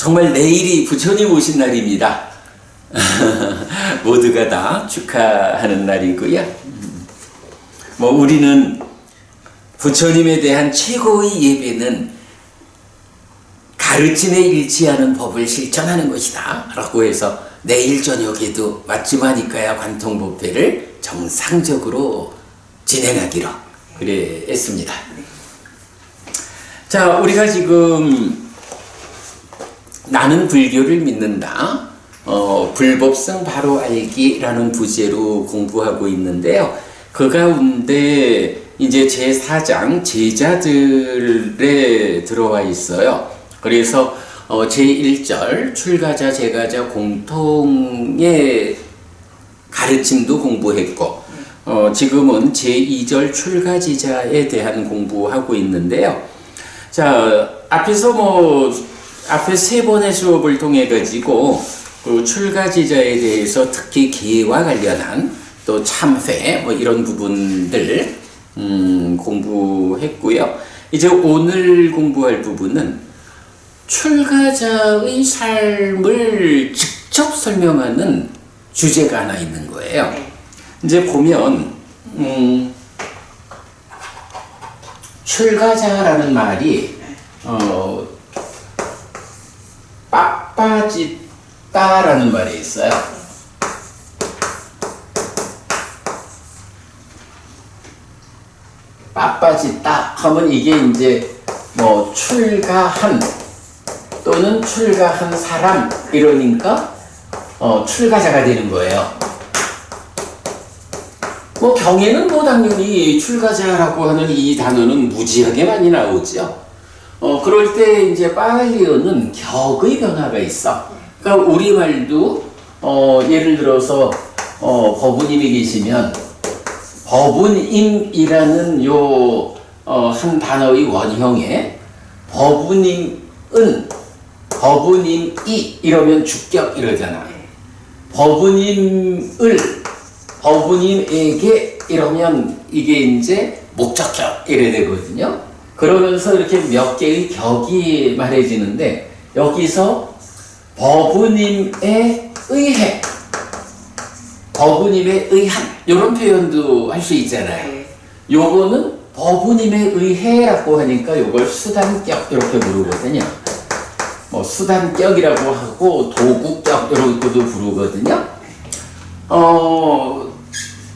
정말 내일이 부처님 오신 날입니다. 모두가 다 축하하는 날이고요. 뭐 우리는 부처님에 대한 최고의 예배는 가르침에 일치하는 법을 실천하는 것이다 라고 해서 내일 저녁에도 마지막이니까야 관통법회를 정상적으로 진행하기로 그래 했습니다. 자, 우리가 지금 나는 불교를 믿는다, 불법성 바로 알기라는 부제로 공부하고 있는데요. 그 가운데 이제 제4장 제자들에 들어와 있어요. 그래서 제1절 출가자 제가자 공통의 가르침도 공부했고, 지금은 제2절 출가지자에 대한 공부하고 있는데요. 자, 앞에 세 번의 수업을 통해 가지고 그 출가지자에 대해서 특히 기회와 관련한 또 참회 뭐 이런 부분들 공부했고요. 이제 오늘 공부할 부분은 출가자의 삶을 직접 설명하는 주제가 하나 있는 거예요. 이제 보면 출가자라는 말이 빠빠짓다라는 말이 있어요. 빠빠짓다 하면 이게 이제 뭐 출가한 또는 출가한 사람 이러니까 출가자가 되는 거예요. 뭐 경에는 뭐 당연히 출가자라고 하는 이 단어는 무지하게 많이 나오죠. 그럴 때 이제 팔리어는 격의 변화가 있어. 그러니까 우리말도 예를 들어서 법부님이 계시면 법부님이라는 요 한 단어의 원형에 법부님은 법부님이 이러면 주격 이러잖아. 법부님에게 이러면 이게 이제 목적격 이래 되거든요. 그러면서 이렇게 몇 개의 격이 말해지는데 여기서 법부님에 의해, 법부님에 의한 이런 표현도 할 수 있잖아요. 요거는 법부님에 의해라고 하니까 요걸 수단격 이렇게 부르거든요. 뭐 수단격이라고 하고 도구격 이렇게도 부르거든요.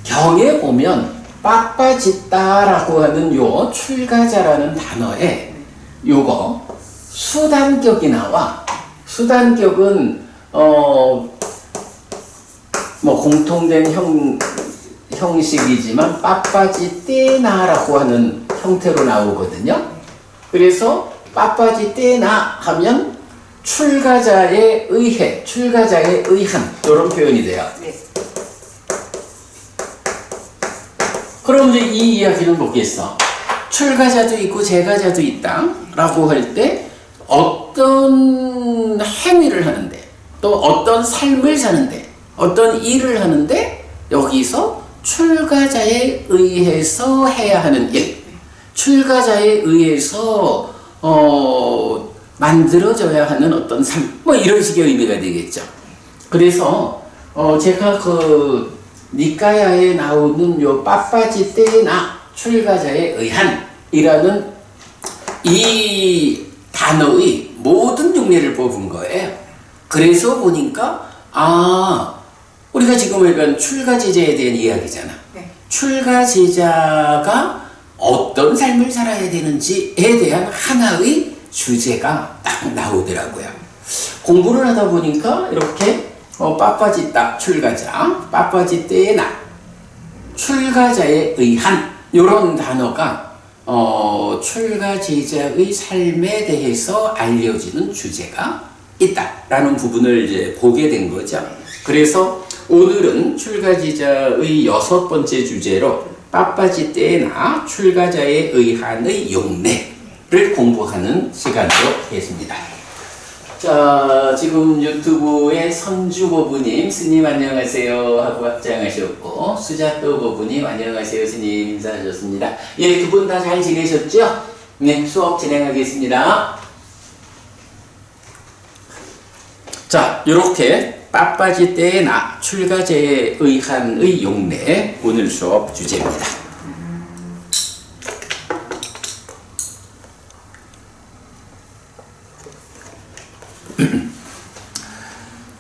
경에 보면 빠빠짓다라고 하는 요 출가자라는 단어에 요거 수단격이 나와. 수단격은 뭐 공통된 형식이지만 빠빠짓대나라고 하는 형태로 나오거든요. 그래서 빠빠짓대나 하면 출가자에 의해, 출가자에 의한 이런 표현이 돼요. 그럼 이제 이 이야기는 뭐겠어? 출가자도 있고 제가자도 있다 라고 할 때 어떤 행위를 하는데 또 어떤 삶을 사는데 어떤 일을 하는데 여기서 출가자에 의해서 해야 하는 일, 출가자에 의해서 만들어져야 하는 어떤 삶, 뭐 이런 식의 의미가 되겠죠. 그래서 제가 그 니까야에 나오는 요 빠빠짓대나 출가자에 의한이라는 이 단어의 모든 용례를 뽑은 거예요. 그래서 보니까 우리가 지금 약간 출가제자에 대한 이야기잖아. 네. 출가제자가 어떤 삶을 살아야 되는지에 대한 하나의 주제가 딱 나오더라고요. 공부를 하다 보니까 이렇게 빠빠짓다 출가자, 빠빠짓대나 출가자에 의한 이런 단어가 출가제자의 삶에 대해서 알려지는 주제가 있다라는 부분을 이제 보게 된 거죠. 그래서 오늘은 출가제자의 6번째 주제로 빠빠짓대나 출가자에 의한의 용례를 공부하는 시간으로 하겠습니다. 자, 지금 유튜브에 선주보부님, 스님 안녕하세요 하고 합장하셨고, 수자또 보부님 안녕하세요 스님 인사하셨습니다. 예, 두 분 다 잘 지내셨죠? 네, 수업 진행하겠습니다. 자, 이렇게 빠빠지 때나 출가제에 의한의 용례 오늘 수업 주제입니다.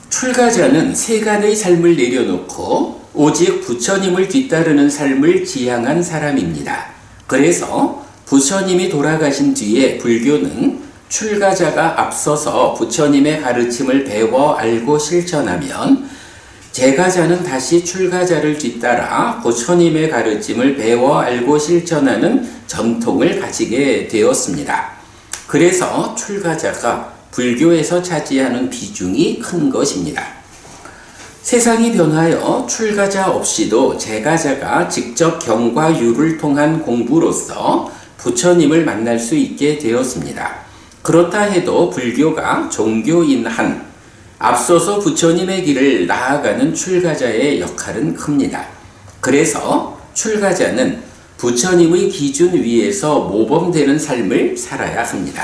출가자는 세간의 삶을 내려놓고 오직 부처님을 뒤따르는 삶을 지향한 사람입니다. 그래서 부처님이 돌아가신 뒤에 불교는 출가자가 앞서서 부처님의 가르침을 배워 알고 실천하면 재가자는 다시 출가자를 뒤따라 부처님의 가르침을 배워 알고 실천하는 전통을 가지게 되었습니다. 그래서 출가자가 불교에서 차지하는 비중이 큰 것입니다. 세상이 변하여 출가자 없이도 재가자가 직접 경과 유를 통한 공부로서 부처님을 만날 수 있게 되었습니다. 그렇다 해도 불교가 종교인 한 앞서서 부처님의 길을 나아가는 출가자의 역할은 큽니다. 그래서 출가자는 부처님의 기준 위에서 모범되는 삶을 살아야 합니다.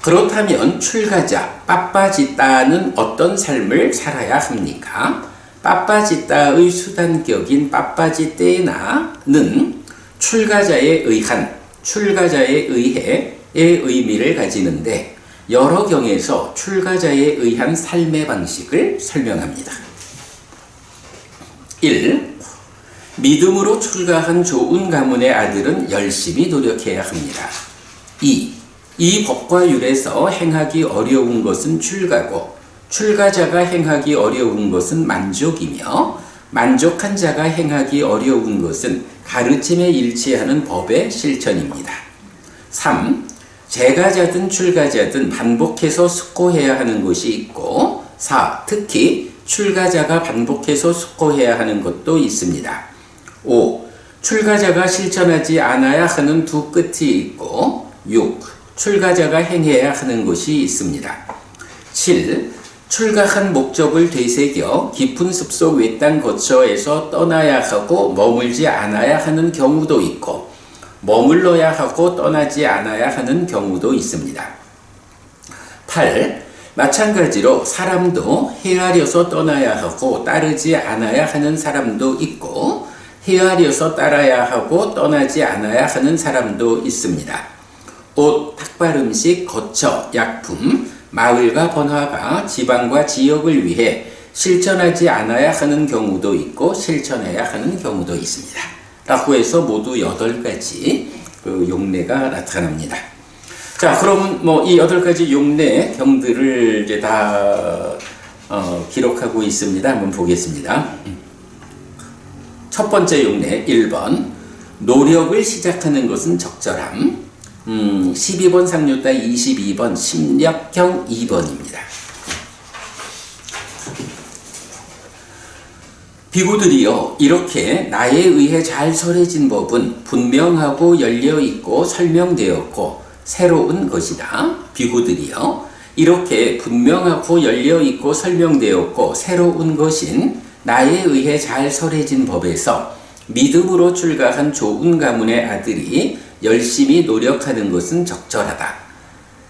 그렇다면 출가자 빠빠지따는 어떤 삶을 살아야 합니까? 빠빠지따의 수단격인 빠빠지떼나는 출가자에 의한, 출가자에 의해의 의미를 가지는데 여러 경에서 출가자에 의한 삶의 방식을 설명합니다. 1. 믿음으로 출가한 좋은 가문의 아들은 열심히 노력해야 합니다. 2. 이 법과 율에서 행하기 어려운 것은 출가고 출가자가 행하기 어려운 것은 만족이며 만족한 자가 행하기 어려운 것은 가르침에 일치하는 법의 실천입니다. 3. 재가자든 출가자든 반복해서 숙고해야 하는 것이 있고 4. 특히 출가자가 반복해서 숙고해야 하는 것도 있습니다. 5. 출가자가 실천하지 않아야 하는 두 끝이 있고 6. 출가자가 행해야 하는 것이 있습니다. 7. 출가한 목적을 되새겨 깊은 습속 외딴 거처에서 떠나야 하고 머물지 않아야 하는 경우도 있고 머물러야 하고 떠나지 않아야 하는 경우도 있습니다. 8. 마찬가지로 사람도 헤아려서 떠나야 하고 따르지 않아야 하는 사람도 있고 헤아려서 따라야 하고 떠나지 않아야 하는 사람도 있습니다. 옷, 탁발 음식, 거처, 약품, 마을과 번화가, 지방과 지역을 위해 실천하지 않아야 하는 경우도 있고 실천해야 하는 경우도 있습니다. 라고 해서 모두 8가지 용례가 나타납니다. 자, 그럼 이 8가지 용례 경들을 이제 다 기록하고 있습니다. 한번 보겠습니다. 첫 번째 용례 1번 노력을 시작하는 것은 적절함. 12번 상류따 22번 심력경 2번입니다. 비구들이여 이렇게 나에 의해 잘 설해진 법은 분명하고 열려있고 설명되었고 새로운 것이다. 비구들이여 이렇게 분명하고 열려있고 설명되었고 새로운 것인 나에 의해 잘 설해진 법에서 믿음으로 출가한 좋은 가문의 아들이 열심히 노력하는 것은 적절하다.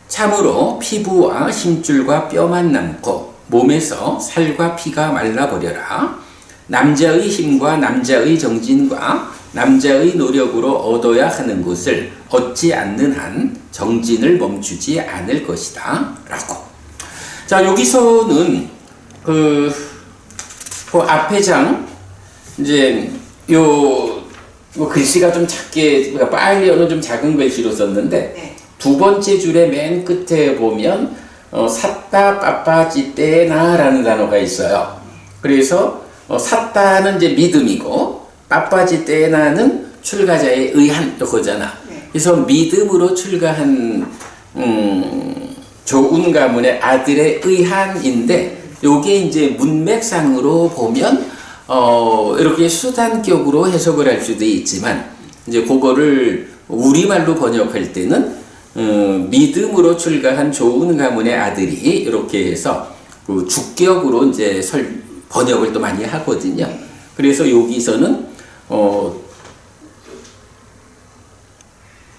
참으로 피부와 힘줄과 뼈만 남고 몸에서 살과 피가 말라버려라. 남자의 힘과 남자의 정진과 남자의 노력으로 얻어야 하는 것을 얻지 않는 한 정진을 멈추지 않을 것이다. 라고. 자, 여기서는 그 앞에 장 이제 글씨가 좀 작게, 빨리어는 좀 작은 글씨로 썼는데, 네. 두 번째 줄의 맨 끝에 보면, 삿다, 빠빠지떼나 라는 단어가 있어요. 그래서, 삿다는 이제 믿음이고, 빠빠지떼나는 출가자에 의한, 이거잖아. 네. 그래서 믿음으로 출가한, 좋은 가문의 아들의 의한인데, 요게 이제 문맥상으로 보면, 이렇게 수단격으로 해석을 할 수도 있지만, 이제 그거를 우리말로 번역할 때는, 믿음으로 출가한 좋은 가문의 아들이 이렇게 해서 그 주격으로 이제 번역을 또 많이 하거든요. 그래서 여기서는,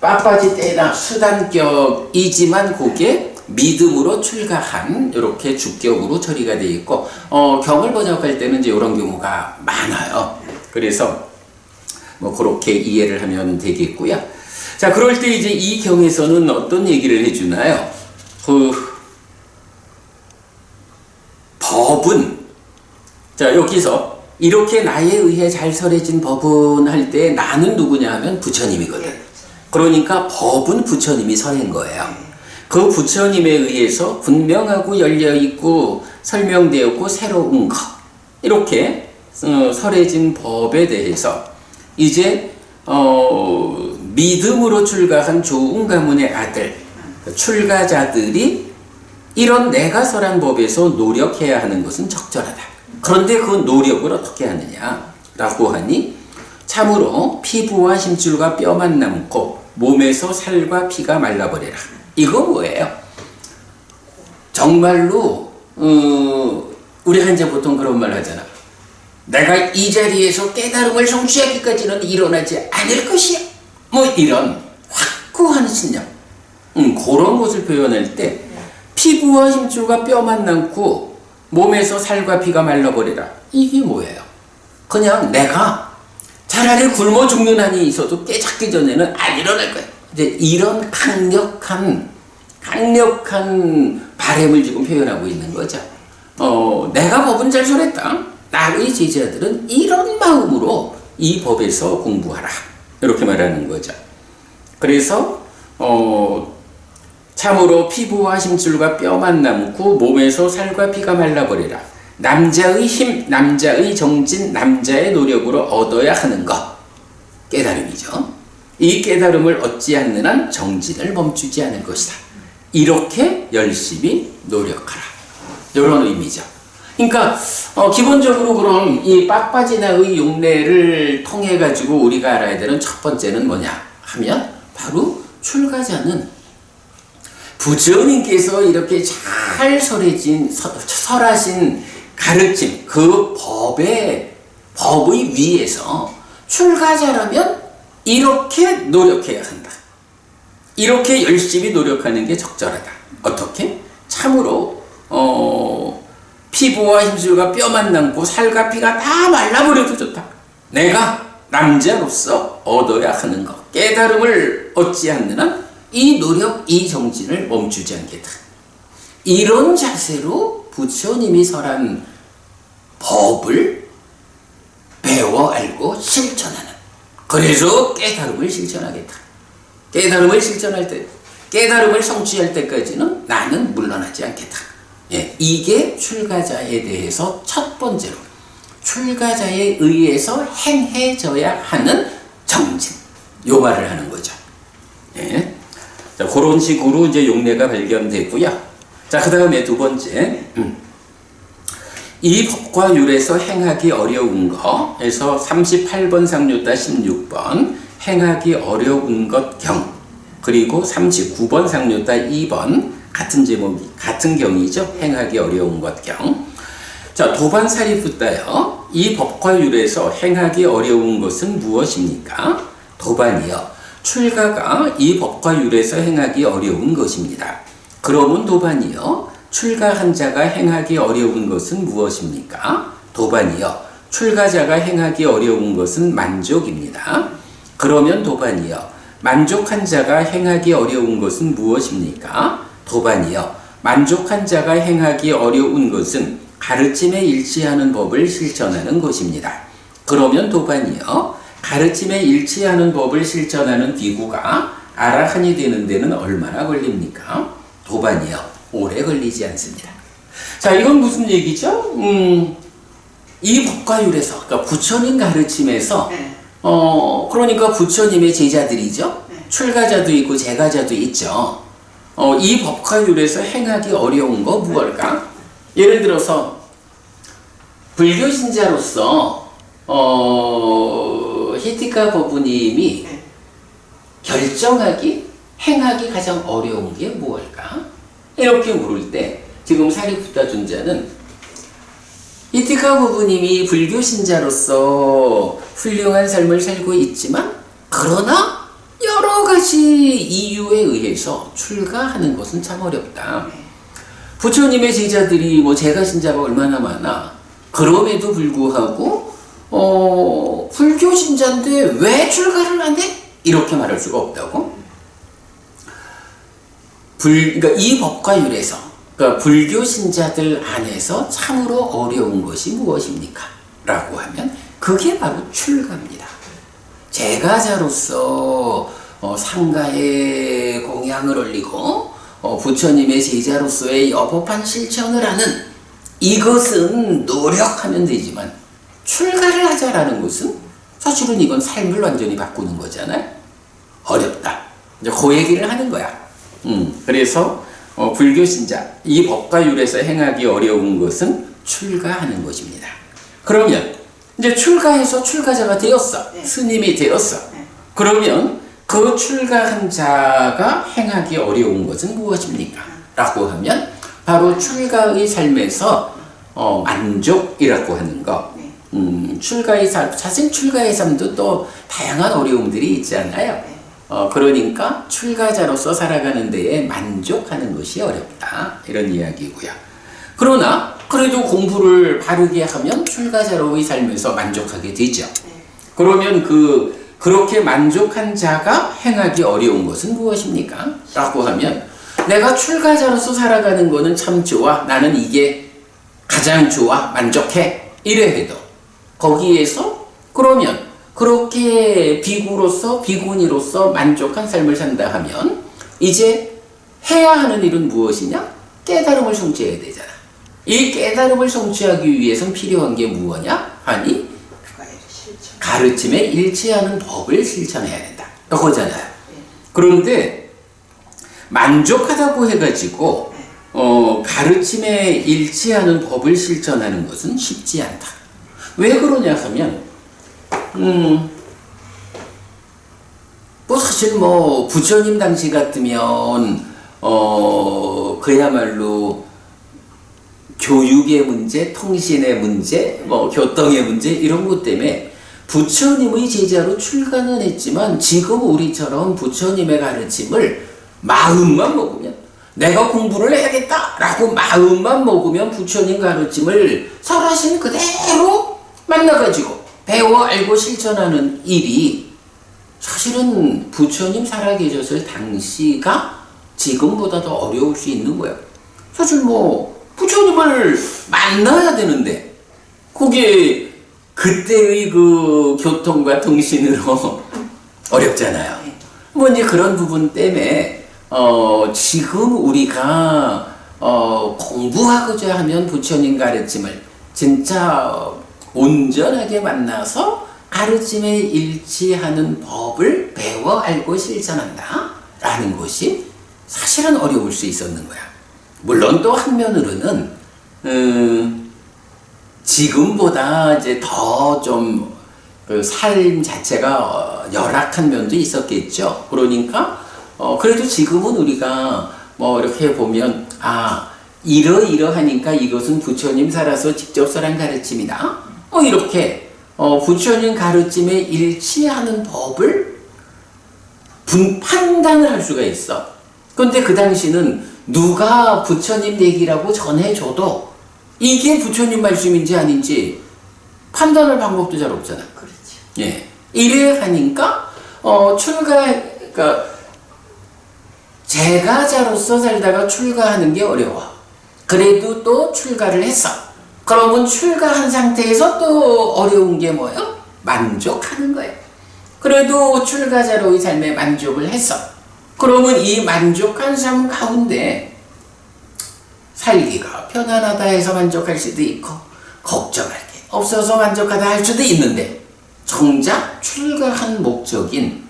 빠빠지 때나 수단격이지만 그게 믿음으로 출가한 이렇게 주격으로 처리가 되어 있고 경을 번역할 때는 이제 이런 경우가 많아요. 그래서 뭐 그렇게 이해를 하면 되겠고요. 자, 그럴 때 이제 이 경에서는 어떤 얘기를 해주나요? 법은, 자, 여기서 이렇게 나에 의해 잘 설해진 법은 할 때 나는 누구냐 하면 부처님이거든. 그러니까 법은 부처님이 설한 거예요. 그 부처님에 의해서 분명하고 열려있고 설명되었고 새로운 것, 이렇게 설해진 법에 대해서 이제 믿음으로 출가한 좋은 가문의 아들, 출가자들이 이런 내가 설한 법에서 노력해야 하는 것은 적절하다. 그런데 그 노력을 어떻게 하느냐라고 하니 참으로 피부와 힘줄과 뼈만 남고 몸에서 살과 피가 말라버리라. 이거 뭐예요? 정말로 우리가 이제 보통 그런 말 하잖아. 내가 이 자리에서 깨달음을 성취하기까지는 일어나지 않을 것이야. 뭐 이런 확고한 신념. 그런 것을 표현할 때 피부와 힘줄과 뼈만 남고 몸에서 살과 피가 말라버리라. 이게 뭐예요? 그냥 내가 차라리 굶어 죽는 한이 있어도 깨닫기 전에는 안 일어날 거야. 이제 이런 강력한 바램을 지금 표현하고 있는 거죠. 내가 법은 잘 설했다. 나의 제자들은 이런 마음으로 이 법에서 공부하라. 이렇게 말하는 거죠. 그래서 참으로 피부와 힘줄과 뼈만 남고 몸에서 살과 피가 말라버리라. 남자의 힘, 남자의 정진, 남자의 노력으로 얻어야 하는 것. 깨달음이죠. 이 깨달음을 얻지 않는 한 정진을 멈추지 않을 것이다. 이렇게 열심히 노력하라. 이런 의미죠. 그러니까 기본적으로 그럼 이 빡빠지나의 용례를 통해 가지고 우리가 알아야 되는 첫 번째는 뭐냐 하면 바로 출가자는 부처님께서 이렇게 잘 설하신 가르침, 그 법의 위에서 출가자라면 이렇게 노력해야 한다. 이렇게 열심히 노력하는 게 적절하다. 어떻게? 참으로 피부와 힘줄과 뼈만 남고 살과 피가 다 말라버려도 좋다. 내가 남자로서 얻어야 하는 것, 깨달음을 얻지 않는 한 이 노력, 이 정진을 멈추지 않겠다. 이런 자세로 부처님이 설한 법을 배워 알고 실천하는, 그래서 깨달음을 실천하겠다. 깨달음을 실천할 때, 깨달음을 성취할 때까지는 나는 물러나지 않겠다. 예, 이게 출가자에 대해서 첫 번째로 출가자에 의해서 행해져야 하는 정진, 요 말을 하는 거죠. 예. 자, 그런 식으로 이제 용례가 발견되고요. 자, 그 다음에 두 번째, 이 법과 율에서 행하기 어려운 거에서 38번 상류따 16번 행하기 어려운 것 경, 그리고 39번 상류따 2번 같은 제목, 같은 경이죠. 행하기 어려운 것 경. 자, 도반 사리푸따요. 이 법과 율에서 행하기 어려운 것은 무엇입니까? 도반이요. 출가가 이 법과 율에서 행하기 어려운 것입니다. 그러면 도반이요. 출가한 자가 행하기 어려운 것은 무엇입니까? 도반이요. 출가자가 행하기 어려운 것은 만족입니다. 그러면 도반이요. 만족한 자가 행하기 어려운 것은 무엇입니까? 도반이요. 만족한 자가 행하기 어려운 것은 가르침에 일치하는 법을 실천하는 것입니다. 그러면 도반이요. 가르침에 일치하는 법을 실천하는 비구가 아라한이 되는 데는 얼마나 걸립니까? 도반이요. 오래 걸리지 않습니다. 자, 이건 무슨 얘기죠? 이 법과 율에서, 그러니까 부처님 가르침에서, 그러니까 부처님의 제자들이죠. 출가자도 있고 제가자도 있죠. 이 법과 율에서 행하기 어려운 거 무엇일까? 예를 들어서 불교 신자로서 히티카 법부님이 결정하기, 행하기 가장 어려운 게 무엇일까? 이렇게 물을 때 지금 사리푸타 존자는 히티카 법부님이 불교 신자로서 훌륭한 삶을 살고 있지만 그러나 여러 가지 가지 이유에 의해서 출가하는 것은 참 어렵다. 부처님의 제자들이 뭐 제가 신자가 얼마나 많아. 그럼에도 불구하고 불교 신자인데 왜 출가를 안 해? 이렇게 말할 수가 없다고. 그러니까 이 법과율에서 그러니까 불교 신자들 안에서 참으로 어려운 것이 무엇입니까? 라고 하면 그게 바로 출가입니다. 제가자로서 상가에 공양을 올리고 부처님의 제자로서의 여법한 실천을 하는 이것은 노력하면 되지만 출가를 하자라는 것은 사실은 이건 삶을 완전히 바꾸는 거잖아요. 어렵다. 이제 그 얘기를 하는 거야. 그래서 불교 신자 이 법과율에서 행하기 어려운 것은 출가하는 것입니다. 그러면 이제 출가해서 출가자가 되었어. 네. 스님이 되었어. 네. 그러면 그 출가한 자가 행하기 어려운 것은 무엇입니까? 라고 하면 바로 출가의 삶에서 만족이라고 하는 거. 출가의 삶, 사실 출가의 삶도 또 다양한 어려움들이 있잖아요. 그러니까 출가자로서 살아가는 데에 만족하는 것이 어렵다. 이런 이야기고요. 그러나 그래도 공부를 바르게 하면 출가자로의 삶에서 만족하게 되죠. 그러면 그렇게 만족한 자가 행하기 어려운 것은 무엇입니까? 라고 하면 내가 출가자로서 살아가는 거는 참 좋아. 나는 이게 가장 좋아. 만족해. 이래 해도 거기에서 그러면 그렇게 비구니로서 만족한 삶을 산다 하면 이제 해야 하는 일은 무엇이냐? 깨달음을 성취해야 되잖아. 이 깨달음을 성취하기 위해서는 필요한 게 무엇이냐? 아니 가르침에 일치하는 법을 실천해야 된다. 그거잖아요. 그런데 만족하다고 해가지고 가르침에 일치하는 법을 실천하는 것은 쉽지 않다. 왜 그러냐 하면 뭐 사실 뭐 부처님 당시 같으면 그야말로 교육의 문제, 통신의 문제, 뭐 교통의 문제 이런 것 때문에 부처님의 제자로 출가는 했지만 지금 우리처럼 부처님의 가르침을 마음만 먹으면 내가 공부를 해야겠다 라고 마음만 먹으면 부처님 가르침을 설하신 그대로 만나가지고 배워 알고 실천하는 일이 사실은 부처님 살아계셨을 당시가 지금보다 더 어려울 수 있는 거예요. 사실 뭐 부처님을 만나야 되는데 그게 그때의 그 교통과 통신으로 어렵잖아요. 뭐 이제 그런 부분 때문에 지금 우리가 공부하고자 하면 부처님 가르침을 진짜 온전하게 만나서 가르침에 일치하는 법을 배워 알고 실천한다 라는 것이 사실은 어려울 수 있었는 거야. 물론 또 한면으로는 지금보다 이제 더 좀 그 삶 자체가 열악한 면도 있었겠죠. 그러니까 그래도 지금은 우리가 뭐 이렇게 보면 이러이러하니까 이것은 부처님 살아서 직접 설한 가르침이다. 이렇게 부처님 가르침에 일치하는 법을 판단을 할 수가 있어. 그런데 그 당시는 누가 부처님 얘기라고 전해줘도 이게 부처님 말씀인지 아닌지 판단할 방법도 잘 없잖아. 그렇죠. 예. 이래 하니까 그러니까 제가자로서 살다가 출가하는 게 어려워. 그래도 또 출가를 했어. 그러면 출가한 상태에서 또 어려운 게 뭐예요? 만족하는 거예요. 그래도 출가자로의 삶에 만족을 했어. 그러면 이 만족한 삶 가운데 살기가 편안하다 해서 만족할 수도 있고 걱정할 게 없어서 만족하다 할 수도 있는데 정작 출가한 목적인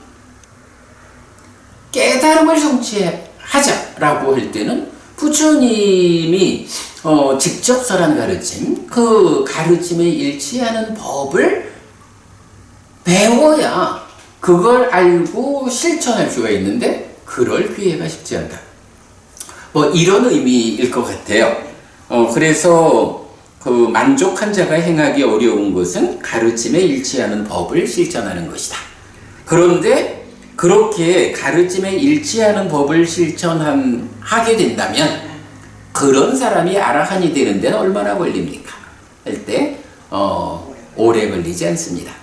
깨달음을 성취하자라고 할 때는 부처님이 직접 설한 가르침, 그 가르침에 일치하는 법을 배워야 그걸 알고 실천할 수가 있는데 그럴 기회가 쉽지 않다. 뭐 이런 의미일 것 같아요. 그래서 그 만족한 자가 행하기 어려운 것은 가르침에 일치하는 법을 실천하는 것이다. 그런데 그렇게 가르침에 일치하는 법을 실천하게 된다면 그런 사람이 아라한이 되는 데는 얼마나 걸립니까? 할 때 오래 걸리지 않습니다.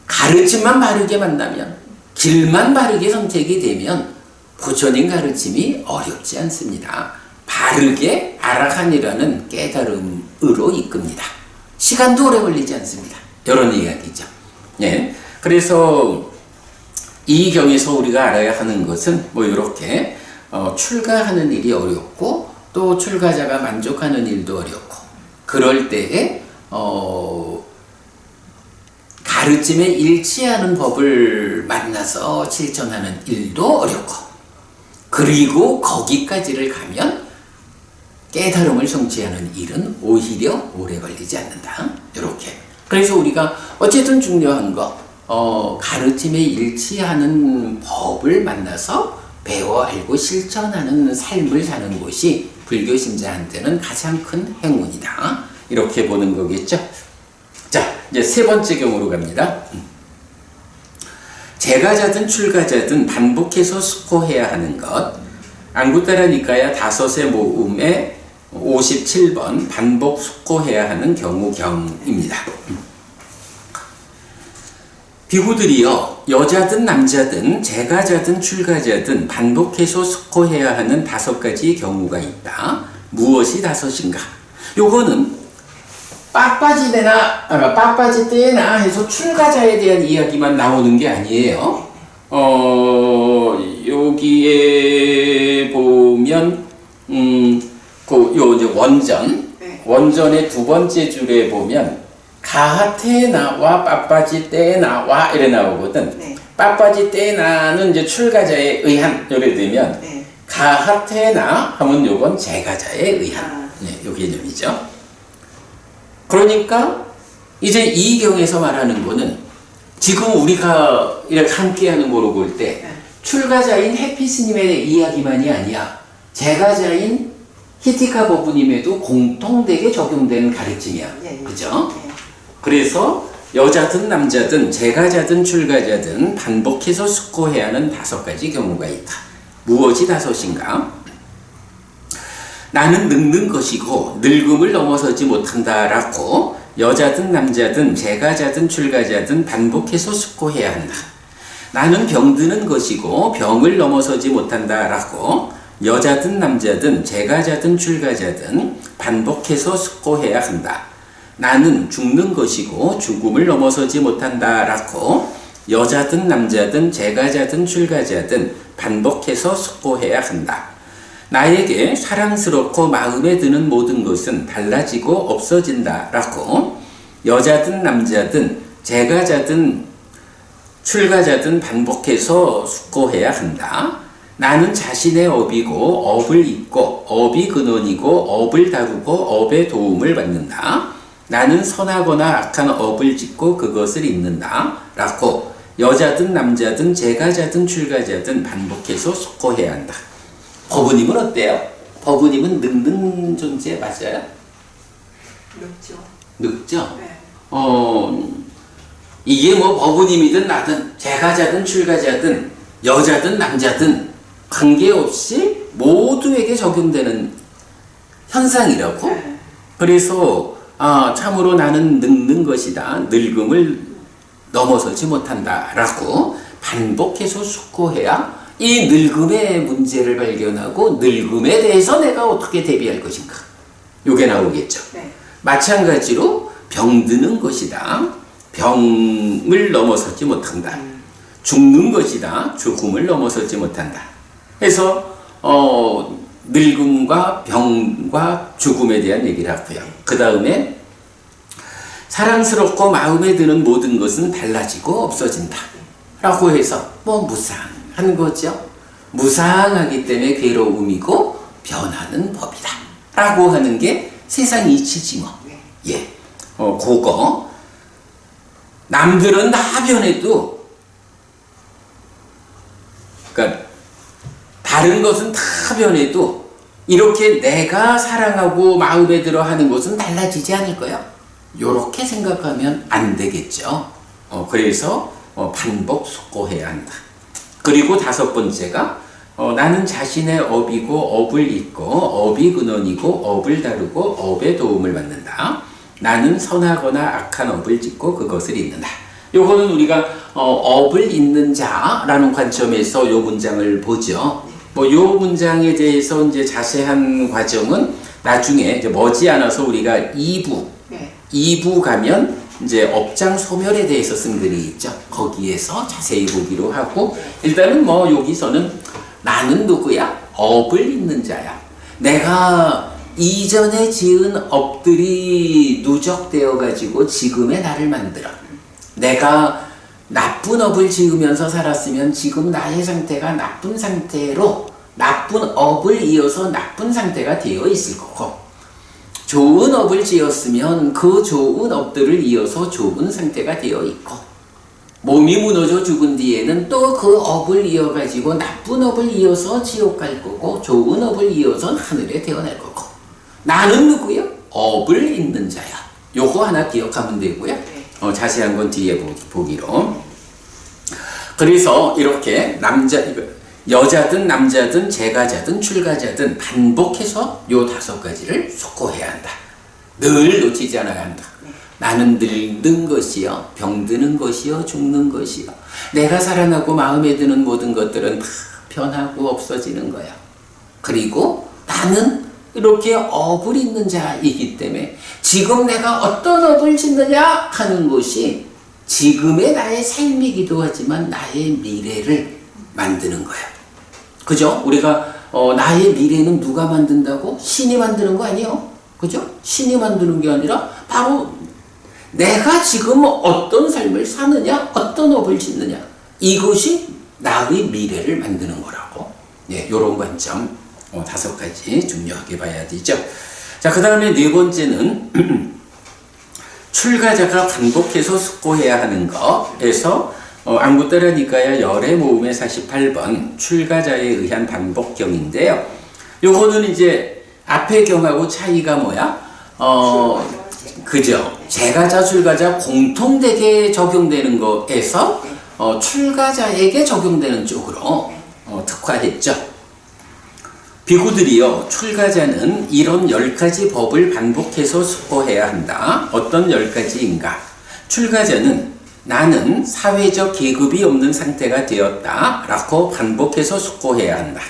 가르침만 바르게 만나면, 길만 바르게 선택이 되면 부처님 가르침이 어렵지 않습니다. 바르게 아라한이라는 깨달음으로 이끕니다. 시간도 오래 걸리지 않습니다. 이런 이야기죠. 예. 그래서 이 경에서 우리가 알아야 하는 것은 뭐 이렇게 출가하는 일이 어렵고 또 출가자가 만족하는 일도 어렵고 그럴 때에 가르침에 일치하는 법을 만나서 실천하는 일도 어렵고 그리고 거기까지를 가면 깨달음을 성취하는 일은 오히려 오래 걸리지 않는다. 이렇게. 그래서 우리가 어쨌든 중요한 거 가르침에 일치하는 법을 만나서 배워 알고 실천하는 삶을 사는 것이 불교 신자한테는 가장 큰 행운이다. 이렇게 보는 거겠죠. 자, 이제 세 번째 경우로 갑니다. 제가자든 출가자든 반복해서 숙고해야 하는 것. 앙구타라 니카야 다섯의 모음의 57번 반복 숙고해야 하는 경우경입니다. 비구들이여 여자든 남자든 제가자든 출가자든 반복해서 숙고해야 하는 5가지 경우가 있다. 무엇이 5인가? 요거는 빡빠지 때나 해서 출가자에 대한 이야기만 나오는 게 아니에요. 여기에 보면 요 이제 원전의 두 번째 줄에 보면 가하테나와 빠빠지 때나와 이래 나오거든. 네. 빠빠지 때나는 이제 출가자에 의한 요래 되면 네. 가하테나 하면 요건 제가자에 의한 네, 요 개념이죠. 그러니까 이제 이 경에서 말하는 거는 지금 우리가 이렇게 함께하는 거로 볼 때 출가자인 해피스님의 이야기만이 아니야. 제가자인 히티카 법부님에도 공통되게 적용되는 가르침이야. 그죠? 그래서 여자든 남자든 제가자든 출가자든 반복해서 숙고해야 하는 5가지 경우가 있다. 무엇이 5인가? 나는 늙는 것이고 늙음을 넘어서지 못한다라고 여자든 남자든 제가자든 출가자든 반복해서 숙고해야 한다. 나는 병드는 것이고 병을 넘어서지 못한다라고 여자든 남자든 제가자든 출가자든 반복해서 숙고해야 한다. 나는 죽는 것이고 죽음을 넘어서지 못한다라고 여자든 남자든 제가자든 출가자든 반복해서 숙고해야 한다. 나에게 사랑스럽고 마음에 드는 모든 것은 달라지고 없어진다라고 여자든 남자든 제가자든 출가자든 반복해서 숙고해야 한다. 나는 자신의 업이고 업을 잇고 업이 근원이고 업을 다루고 업의 도움을 받는다. 나는 선하거나 악한 업을 짓고 그것을 잇는다. 라고 여자든 남자든 제가자든 출가자든 반복해서 숙고해야 한다. 법부님은 어때요? 법부님은 늙는 존재 맞아요? 늙죠. 늙죠? 네. 이게 뭐 법부님이든 나든 제가자든 출가자든 여자든 남자든 관계없이 모두에게 적용되는 현상이라고? 네. 그래서 참으로 나는 늙는 것이다. 늙음을 넘어서지 못한다. 라고 반복해서 숙고해야 이 늙음의 문제를 발견하고 늙음에 대해서 내가 어떻게 대비할 것인가. 요게 나오겠죠. 네. 마찬가지로 병드는 것이다. 병을 넘어서지 못한다. 죽는 것이다. 죽음을 넘어서지 못한다. 그래서 늙음과 병과 죽음에 대한 얘기를 하고요. 그 다음에 사랑스럽고 마음에 드는 모든 것은 달라지고 없어진다. 라고 해서 뭐 무상한 거죠. 무상하기 때문에 괴로움이고 변하는 법이다. 라고 하는 게 세상 이치지 뭐. 예. 그거 남들은 다 변해도 그러니까 다른 것은 다 변해도 이렇게 내가 사랑하고 마음에 들어 하는 것은 달라지지 않을 거야. 요렇게 생각하면 안 되겠죠. 그래서 반복 숙고해야 한다. 그리고 다섯 번째가 나는 자신의 업이고 업을 잇고 업이 근원이고 업을 다루고 업의 도움을 받는다. 나는 선하거나 악한 업을 짓고 그것을 잇는다. 요거는 우리가 업을 잇는 자라는 관점에서 요 문장을 보죠. 요 문장에 대해서 이제 자세한 과정은 나중에 이제 머지않아서 우리가 2부 가면 이제 업장 소멸에 대해서 쓴 글이 있죠. 거기에서 자세히 보기로 하고, 일단은 여기서는 나는 누구야? 업을 잇는 자야. 내가 이전에 지은 업들이 누적되어 가지고 지금의 나를 만들어. 내가 나쁜 업을 지으면서 살았으면 지금 나의 상태가 나쁜 상태로 나쁜 업을 이어서 나쁜 상태가 되어 있을 거고, 좋은 업을 지었으면 그 좋은 업들을 이어서 좋은 상태가 되어 있고, 몸이 무너져 죽은 뒤에는 또 그 업을 이어가지고 나쁜 업을 이어서 지옥 갈 거고, 좋은 업을 이어서 하늘에 태어날 거고. 나는 누구요? 업을 잇는 자야. 요거 하나 기억하면 되고요. 자세한 건 뒤에 보기로. 그래서 이렇게 여자든 남자든 재가자든 출가자든 반복해서 요 다섯 가지를 숙고해야 한다. 늘 놓치지 않아야 한다. 나는 늙는 것이요, 병드는 것이요, 죽는 것이요. 내가 살아나고 마음에 드는 모든 것들은 다 변하고 없어지는 거야. 그리고 나는 이렇게 업을 잇는 자이기 때문에 지금 내가 어떤 업을 짓느냐 하는 것이 지금의 나의 삶이기도 하지만 나의 미래를 만드는 거야. 그죠? 우리가 나의 미래는 누가 만든다고? 신이 만드는 거 아니에요? 그죠? 신이 만드는 게 아니라 바로 내가 지금 어떤 삶을 사느냐, 어떤 업을 짓느냐, 이것이 나의 미래를 만드는 거라고. 요런 관점 다섯 가지 중요하게 봐야 되죠. 자, 그 다음에 네 번째는 출가자가 반복해서 숙고해야 하는 것에서 안구따라 니까야 열의 모음의 48번 출가자에 의한 반복경인데요. 요거는 이제 앞의 경하고 차이가 뭐야? 그죠? 재가자, 출가자 공통되게 적용되는 거에서 출가자에게 적용되는 쪽으로 특화했죠. 비구들이요, 출가자는 이런 10가지 법을 반복해서 숙고해야 한다. 어떤 10가지인가? 출가자는 나는 사회적 계급이 없는 상태가 되었다 라고 반복해서 숙고해야 한다.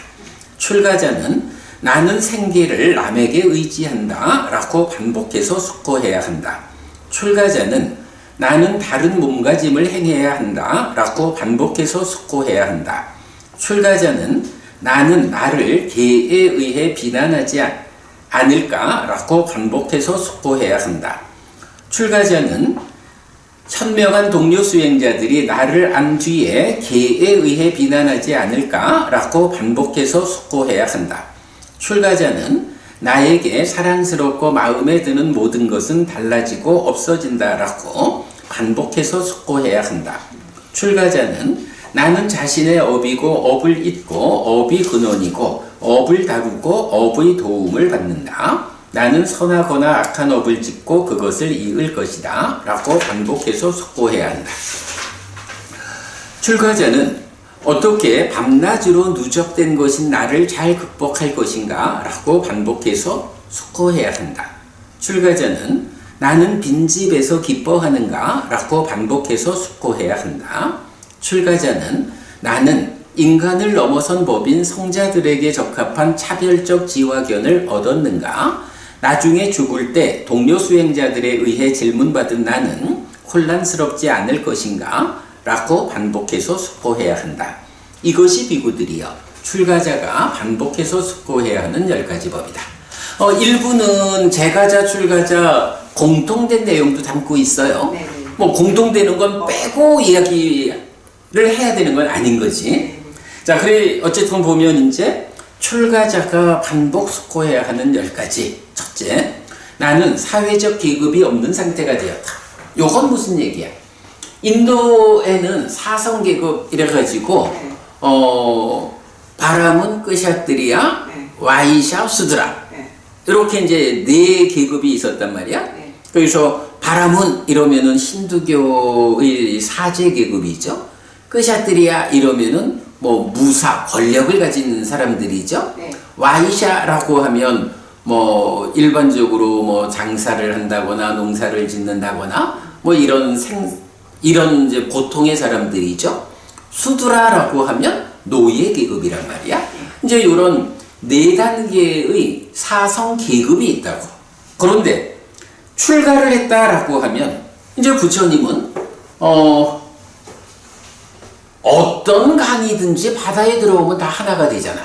출가자는 나는 생계를 남에게 의지한다 라고 반복해서 숙고해야 한다. 출가자는 나는 다른 몸가짐을 행해야 한다 라고 반복해서 숙고해야 한다. 출가자는 나는 나를 개에 의해 비난하지 않을까 라고 반복해서 숙고해야 한다. 출가자는 현명한 동료 수행자들이 나를 안 뒤에 개에 의해 비난하지 않을까 라고 반복해서 숙고해야 한다. 출가자는 나에게 사랑스럽고 마음에 드는 모든 것은 달라지고 없어진다 라고 반복해서 숙고해야 한다. 출가자는 나는 자신의 업이고 업을 잇고 업이 근원이고 업을 다루고 업의 도움을 받는다. 나는 선하거나 악한 업을 짓고 그것을 이을 것이다 라고 반복해서 숙고해야 한다. 출가자는 어떻게 밤낮으로 누적된 것인 나를 잘 극복할 것인가 라고 반복해서 숙고해야 한다. 출가자는 나는 빈집에서 기뻐하는가 라고 반복해서 숙고해야 한다. 출가자는 나는 인간을 넘어선 법인 성자들에게 적합한 차별적 지화견을 얻었는가? 나중에 죽을 때 동료 수행자들에 의해 질문받은 나는 혼란스럽지 않을 것인가? 라고 반복해서 숙고해야 한다. 이것이 비구들이여 출가자가 반복해서 숙고해야 하는 10가지 법이다. 일부는 재가자, 출가자 공통된 내용도 담고 있어요. 공통되는 건 빼고 이야기를 해야 되는 건 아닌 거지. 자, 그래 어쨌든 보면 이제 출가자가 반복 숙고해야 하는 10가지. 첫째, 나는 사회적 계급이 없는 상태가 되었다. 요건 무슨 얘기야? 인도에는 사성계급 이래가지고 바람은 끄샤뜨리야, 와이샤, 수드라 이렇게 이제 4계급이 있었단 말이야. 그래서 바라문 이러면은 힌두교의 사제 계급이죠. 끄샤트리아 이러면은 뭐 무사 권력을 가진 사람들이죠. 네. 와이샤라고 하면 뭐 일반적으로 뭐 장사를 한다거나 농사를 짓는다거나 뭐 이런 이제 보통의 사람들이죠. 수드라라고 하면 노예 계급이란 말이야. 이제 이런 네 단계의 사성 계급이 있다고. 그런데 출가를 했다라고 하면 이제 부처님은 어떤 강이든지 바다에 들어오면 다 하나가 되잖아.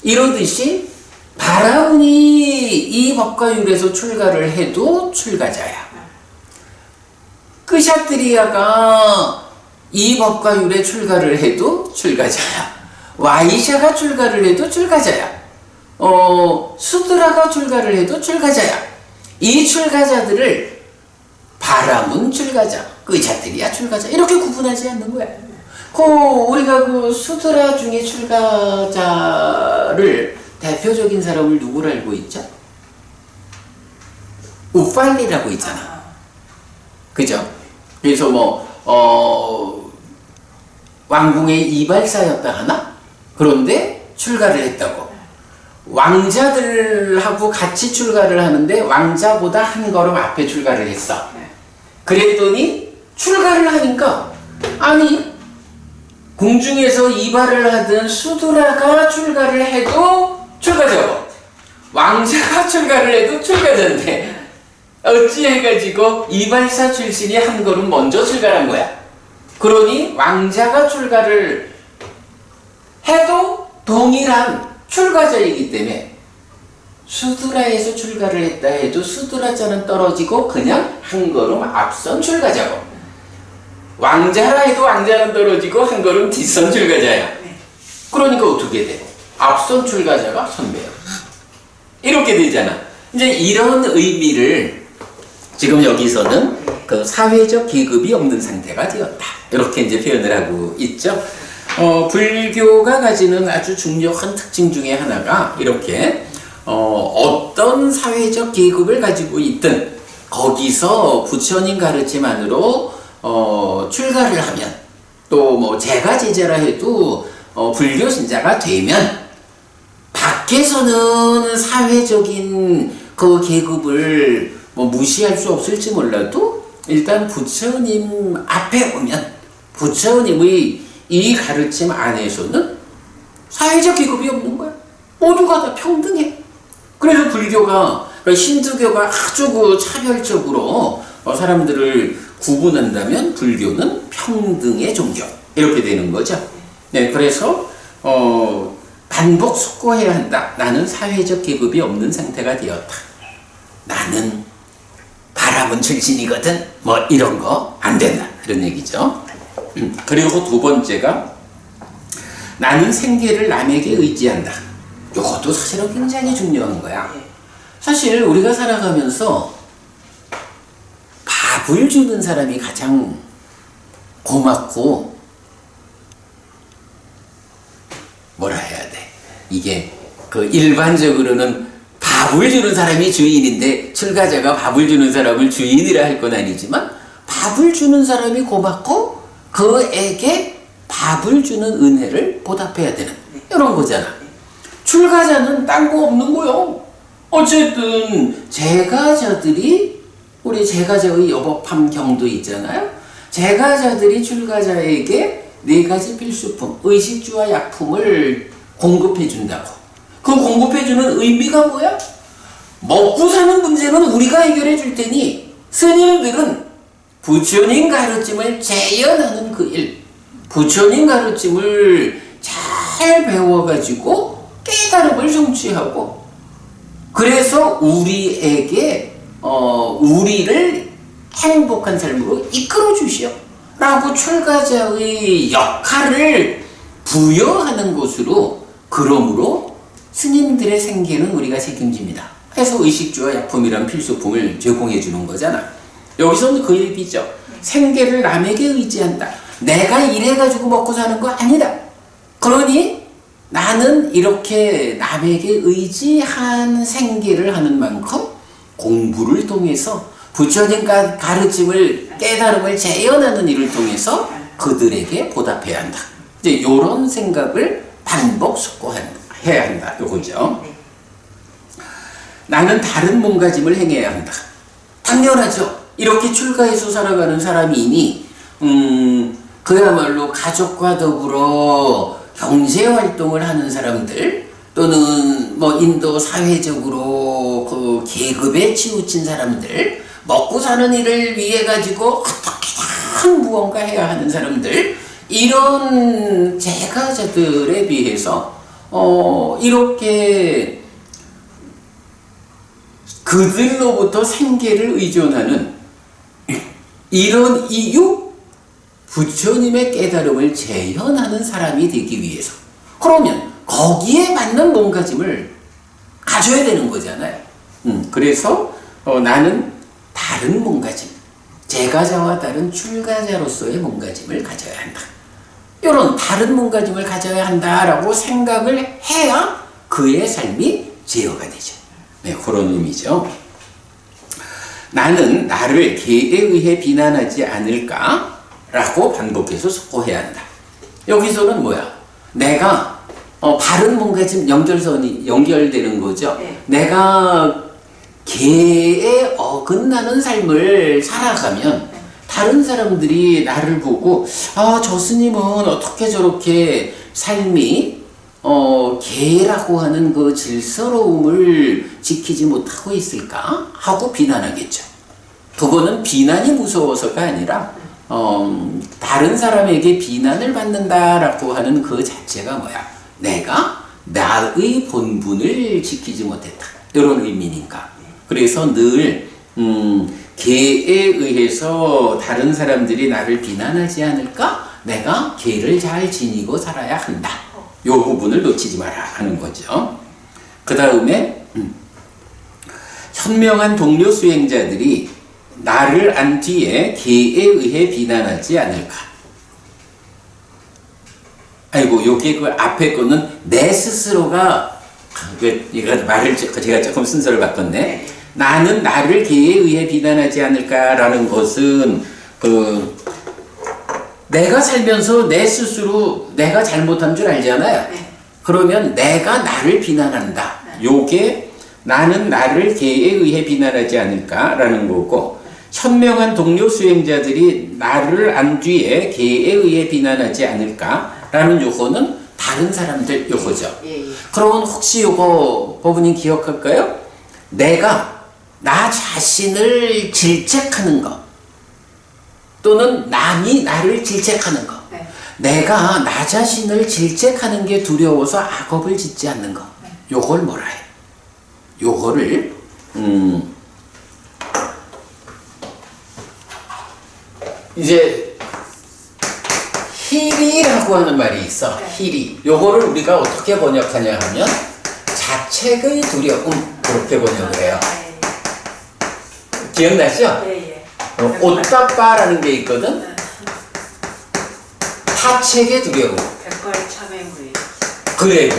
이러듯이 바라문이 이 법과율에서 출가를 해도 출가자야. 끄샤트리아가 이 법과율에 출가를 해도 출가자야. 와이샤가 출가를 해도 출가자야. 수드라가 출가를 해도 출가자야. 이 출가자들을 바라문 출가자, 끄샤트리아 출가자 이렇게 구분하지 않는 거야. 우리가 수드라 중에 출가자를 대표적인 사람을 누구로 알고 있죠? 우팔리라고 있잖아. 그죠? 그래서 왕궁의 이발사였다 하나? 그런데 출가를 했다고. 왕자들하고 같이 출가를 하는데 왕자보다 한 걸음 앞에 출가를 했어. 그랬더니 출가를 하니까 아니 궁중에서 이발을 하던 수드라가 출가를 해도 출가자고 왕자가 출가를 해도 출가자인데 어찌해가지고 이발사 출신이 한 걸음 먼저 출가한 거야. 그러니 왕자가 출가를 해도 동일한 출가자이기 때문에 수드라에서 출가를 했다 해도 수드라자는 떨어지고 그냥 한 걸음 앞선 출가자고, 왕자라 해도 왕자는 떨어지고 한 걸음 뒷선 출가자야. 그러니까 어떻게 돼? 앞선 출가자가 선배야. 이렇게 되잖아. 이제 이런 의미를 지금 여기서는 그 사회적 계급이 없는 상태가 되었다. 이렇게 이제 표현을 하고 있죠. 불교가 가지는 아주 중요한 특징 중에 하나가 이렇게 어떤 사회적 계급을 가지고 있든 거기서 부처님 가르침만으로 출가를 하면 또 뭐 제가 제자라 해도 불교 신자가 되면 밖에서는 사회적인 그 계급을 뭐 무시할 수 없을지 몰라도 일단 부처님 앞에 오면 부처님의 이 가르침 안에서는 사회적 계급이 없는 거야. 모두가 다 평등해. 그래서 불교가, 힌두교가 아주 차별적으로 사람들을 구분한다면 불교는 평등의 종교 이렇게 되는 거죠. 네, 그래서 반복 숙고해야 한다. 나는 사회적 계급이 없는 상태가 되었다. 나는 바라문 출신이거든. 뭐 이런 거 안 된다. 그런 얘기죠. 그리고 두 번째가 나는 생계를 남에게 의지한다. 이것도 사실은 굉장히 중요한 거야. 사실 우리가 살아가면서 밥을 주는 사람이 가장 고맙고 뭐라 해야 돼. 이게 일반적으로는 밥을 주는 사람이 주인인데 출가자가 밥을 주는 사람을 주인이라 할 건 아니지만 밥을 주는 사람이 고맙고 그에게 밥을 주는 은혜를 보답해야 되는 이런 거잖아. 출가자는 딴 거 없는 거요. 어쨌든 제가자들이 우리 제가자의 여법함 경도 있잖아요. 제가자들이 출가자에게 네 가지 필수품, 의식주와 약품을 공급해 준다고. 그 공급해 주는 의미가 뭐야? 먹고 사는 문제는 우리가 해결해 줄 테니 스님들은 부처님 가르침을 재현하는 그 일, 부처님 가르침을 잘 배워가지고 깨달음을 성취하고 그래서 우리에게 우리를 행복한 삶으로 이끌어 주시오 라고 출가자의 역할을 부여하는 것으로, 그러므로 스님들의 생계는 우리가 책임집니다. 해서 의식주와 약품이란 필수품을 제공해 주는 거잖아. 여기서는 그 얘기죠. 생계를 남에게 의지한다. 내가 일해가지고 먹고 사는 거 아니다. 그러니 나는 이렇게 남에게 의지한 생계를 하는 만큼 공부를 통해서 부처님 가르침을 깨달음을 재현하는 일을 통해서 그들에게 보답해야 한다. 이제 이런 생각을 반복 숙고해야 한다. 요거죠. 나는 다른 몸가짐을 행해야 한다. 당연하죠. 이렇게 출가해서 살아가는 사람이니 그야말로 가족과 더불어 경제활동을 하는 사람들 또는 뭐 인도 사회적으로 그 계급에 치우친 사람들 먹고 사는 일을 위해 가지고 어떻게든 무언가 해야 하는 사람들 이런 제가자들에 비해서 이렇게 그들로부터 생계를 의존하는 이런 이유 부처님의 깨달음을 재현하는 사람이 되기 위해서 그러면 거기에 맞는 몸가짐을 가져야 되는 거잖아요. 그래서 나는 다른 몸가짐 제가자와 다른 출가자로서의 몸가짐을 가져야 한다. 이런 다른 몸가짐을 가져야 한다라고 생각을 해야 그의 삶이 제어가 되죠. 네, 그런 의미죠. 나는 나를 개에 의해 비난하지 않을까? 라고 반복해서 숙고해야 한다. 여기서는 뭐야? 내가 바른 몸가짐 연결선이 연결되는 거죠. 네. 내가 개에 어긋나는 삶을 살아가면 다른 사람들이 나를 보고 저 스님은 어떻게 저렇게 삶이 개라고 하는 그 질서로움을 지키지 못하고 있을까? 하고 비난하겠죠. 그거는 비난이 무서워서가 아니라 다른 사람에게 비난을 받는다라고 하는 그 자체가 뭐야? 내가 나의 본분을 지키지 못했다. 이런 의미니까. 그래서 늘 개에 의해서 다른 사람들이 나를 비난하지 않을까? 내가 개를 잘 지니고 살아야 한다. 이 부분을 놓치지 마라 하는 거죠. 그 다음에 현명한 동료 수행자들이 나를 안 뒤에 개에 의해 비난하지 않을까. 아이고 요게 그 앞에 거는 내 스스로가 이거 말을 제가 조금 순서를 바꿨네. 나는 나를 개에 의해 비난하지 않을까라는 것은 내가 살면서 내 스스로 내가 잘못한 줄 알잖아요. 그러면 내가 나를 비난한다. 요게 나는 나를 개에 의해 비난하지 않을까라는 거고 현명한 동료 수행자들이 나를 안 뒤에 개에 의해 비난하지 않을까라는 요거는 다른 사람들 요거죠. 그러면 혹시 요거 법부님 기억할까요? 내가 나 자신을 질책하는 거 또는 남이 나를 질책하는 거 내가 나 자신을 질책하는 게 두려워서 악업을 짓지 않는 거 요걸 뭐라 해? 요거를 이제 희리라고 하는 말이 있어. 희리. 요거를 우리가 어떻게 번역하냐 하면 자책의 두려움 그렇게 번역을 해요. 기억나시죠? 옷다빠라는 게 있거든. 타책의 두려움. 백발 참회물이. 그래.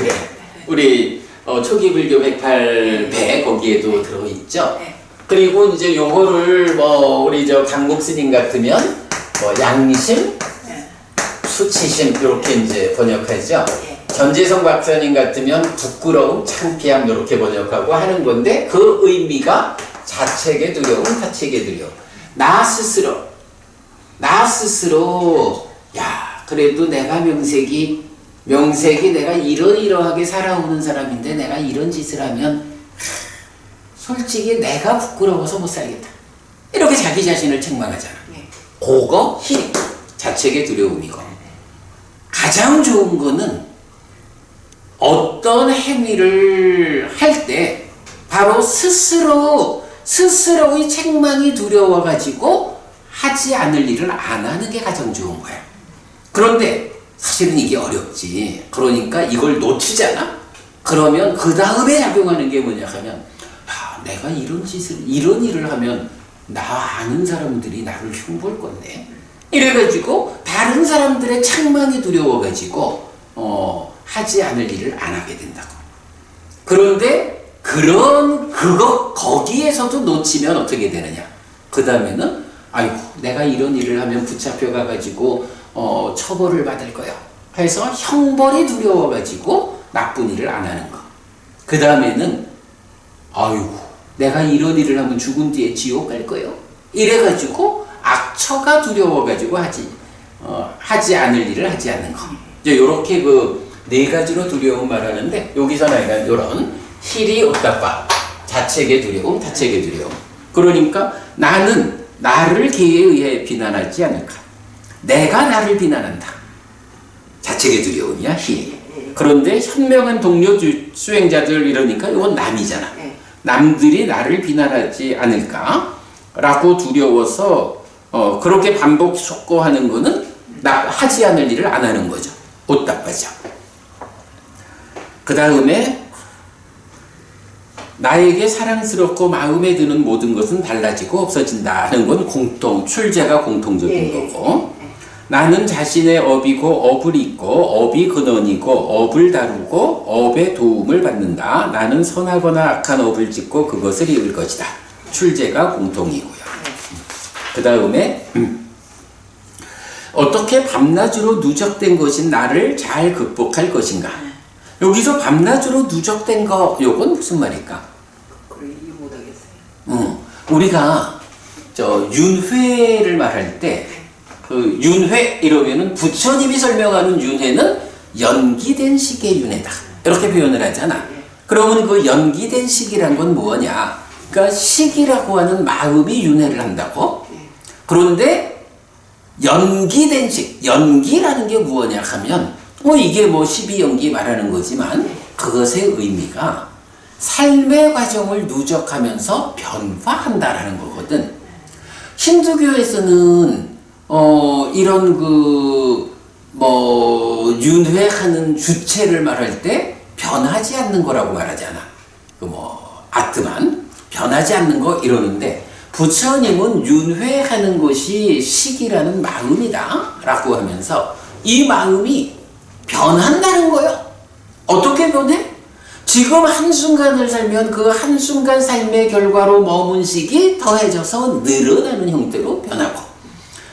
우리 초기 불교 108배 거기에도 들어있죠. 그리고 이제 요거를 우리 강국 스님 같으면 양심, 수치심 이렇게 이제 번역하죠. 전재성 박사님 같으면 부끄러움, 창피함 이렇게 번역하고 하는 건데 그 의미가 자책의 두려움, 타책의 두려움. 나 스스로 야 그래도 내가 명색이 내가 이러이러하게 살아오는 사람인데 내가 이런 짓을 하면 솔직히 내가 부끄러워서 못 살겠다. 이렇게 자기 자신을 책망하잖아. 그거 희리, 자책의 두려움이고. 가장 좋은 거는 어떤 행위를 할 때 바로 스스로의 책망이 두려워가지고 하지 않을 일을 안 하는 게 가장 좋은 거야. 그런데 사실은 이게 어렵지. 그러니까 이걸 놓치잖아? 그러면 그 다음에 작용하는 게 뭐냐 하면 내가 이런 일을 하면 나 아는 사람들이 나를 흉볼 건데. 이래가지고 다른 사람들의 책망이 두려워가지고 하지 않을 일을 안 하게 된다고. 그런데 거기에서도 놓치면 어떻게 되느냐? 그 다음에는 아이고 내가 이런 일을 하면 붙잡혀 가가지고 처벌을 받을 거야 해서 형벌이 두려워가지고 나쁜 일을 안 하는 거. 그 다음에는 아이고 내가 이런 일을 하면 죽은 뒤에 지옥 갈 거요 이래가지고 악처가 두려워가지고 하지 않을 일을 하지 않는 거. 이제 요렇게 그 네 가지로 두려움 말하는데 여기서 나가 이런 희리 옷다빠 자책의 두려움, 타책의 두려움. 그러니까 나는 나를 기회에 의해 비난하지 않을까. 내가 나를 비난한다. 자책의 두려움이야, 희. 그런데 현명한 동료 수행자들 이러니까 이건 남이잖아. 남들이 나를 비난하지 않을까? 라고 두려워서 그렇게 반복 촉구하는 거는 하지 않을 일을 안 하는 거죠. 옷다빠죠. 그 다음에 나에게 사랑스럽고 마음에 드는 모든 것은 달라지고 없어진다는 건 출제가 공통적인 거고, 나는 자신의 업이고 업을 잇고 업이 근원이고 업을 다루고 업의 도움을 받는다. 나는 선하거나 악한 업을 짓고 그것을 이을 것이다. 출제가 공통이고요. 그 다음에 어떻게 밤낮으로 누적된 것인 나를 잘 극복할 것인가. 여기서 밤낮으로 누적된 거 요건 무슨 말일까? 그래 이해 못하겠어요. 우리가 윤회를 말할 때 그 윤회 이러면은 부처님이 설명하는 윤회는 연기된 식의 윤회다 이렇게 표현을 하잖아. 그러면 그 연기된 식이란 건 뭐냐? 그러니까 식이라고 하는 마음이 윤회를 한다고. 그런데 연기된 식, 연기라는 게 뭐냐 하면 이게 12연기 말하는 거지만 그것의 의미가 삶의 과정을 누적하면서 변화한다라는 거거든. 힌두교에서는 이런 윤회하는 주체를 말할 때 변하지 않는 거라고 말하잖아. 아트만 변하지 않는 거 이러는데 부처님은 윤회하는 것이 식이라는 마음이다 라고 하면서 이 마음이 변한다는 거예요. 어떻게 변해? 지금 한순간을 살면 그 한순간 삶의 결과로 머문 식이 더해져서 늘어나는 형태로 변하고,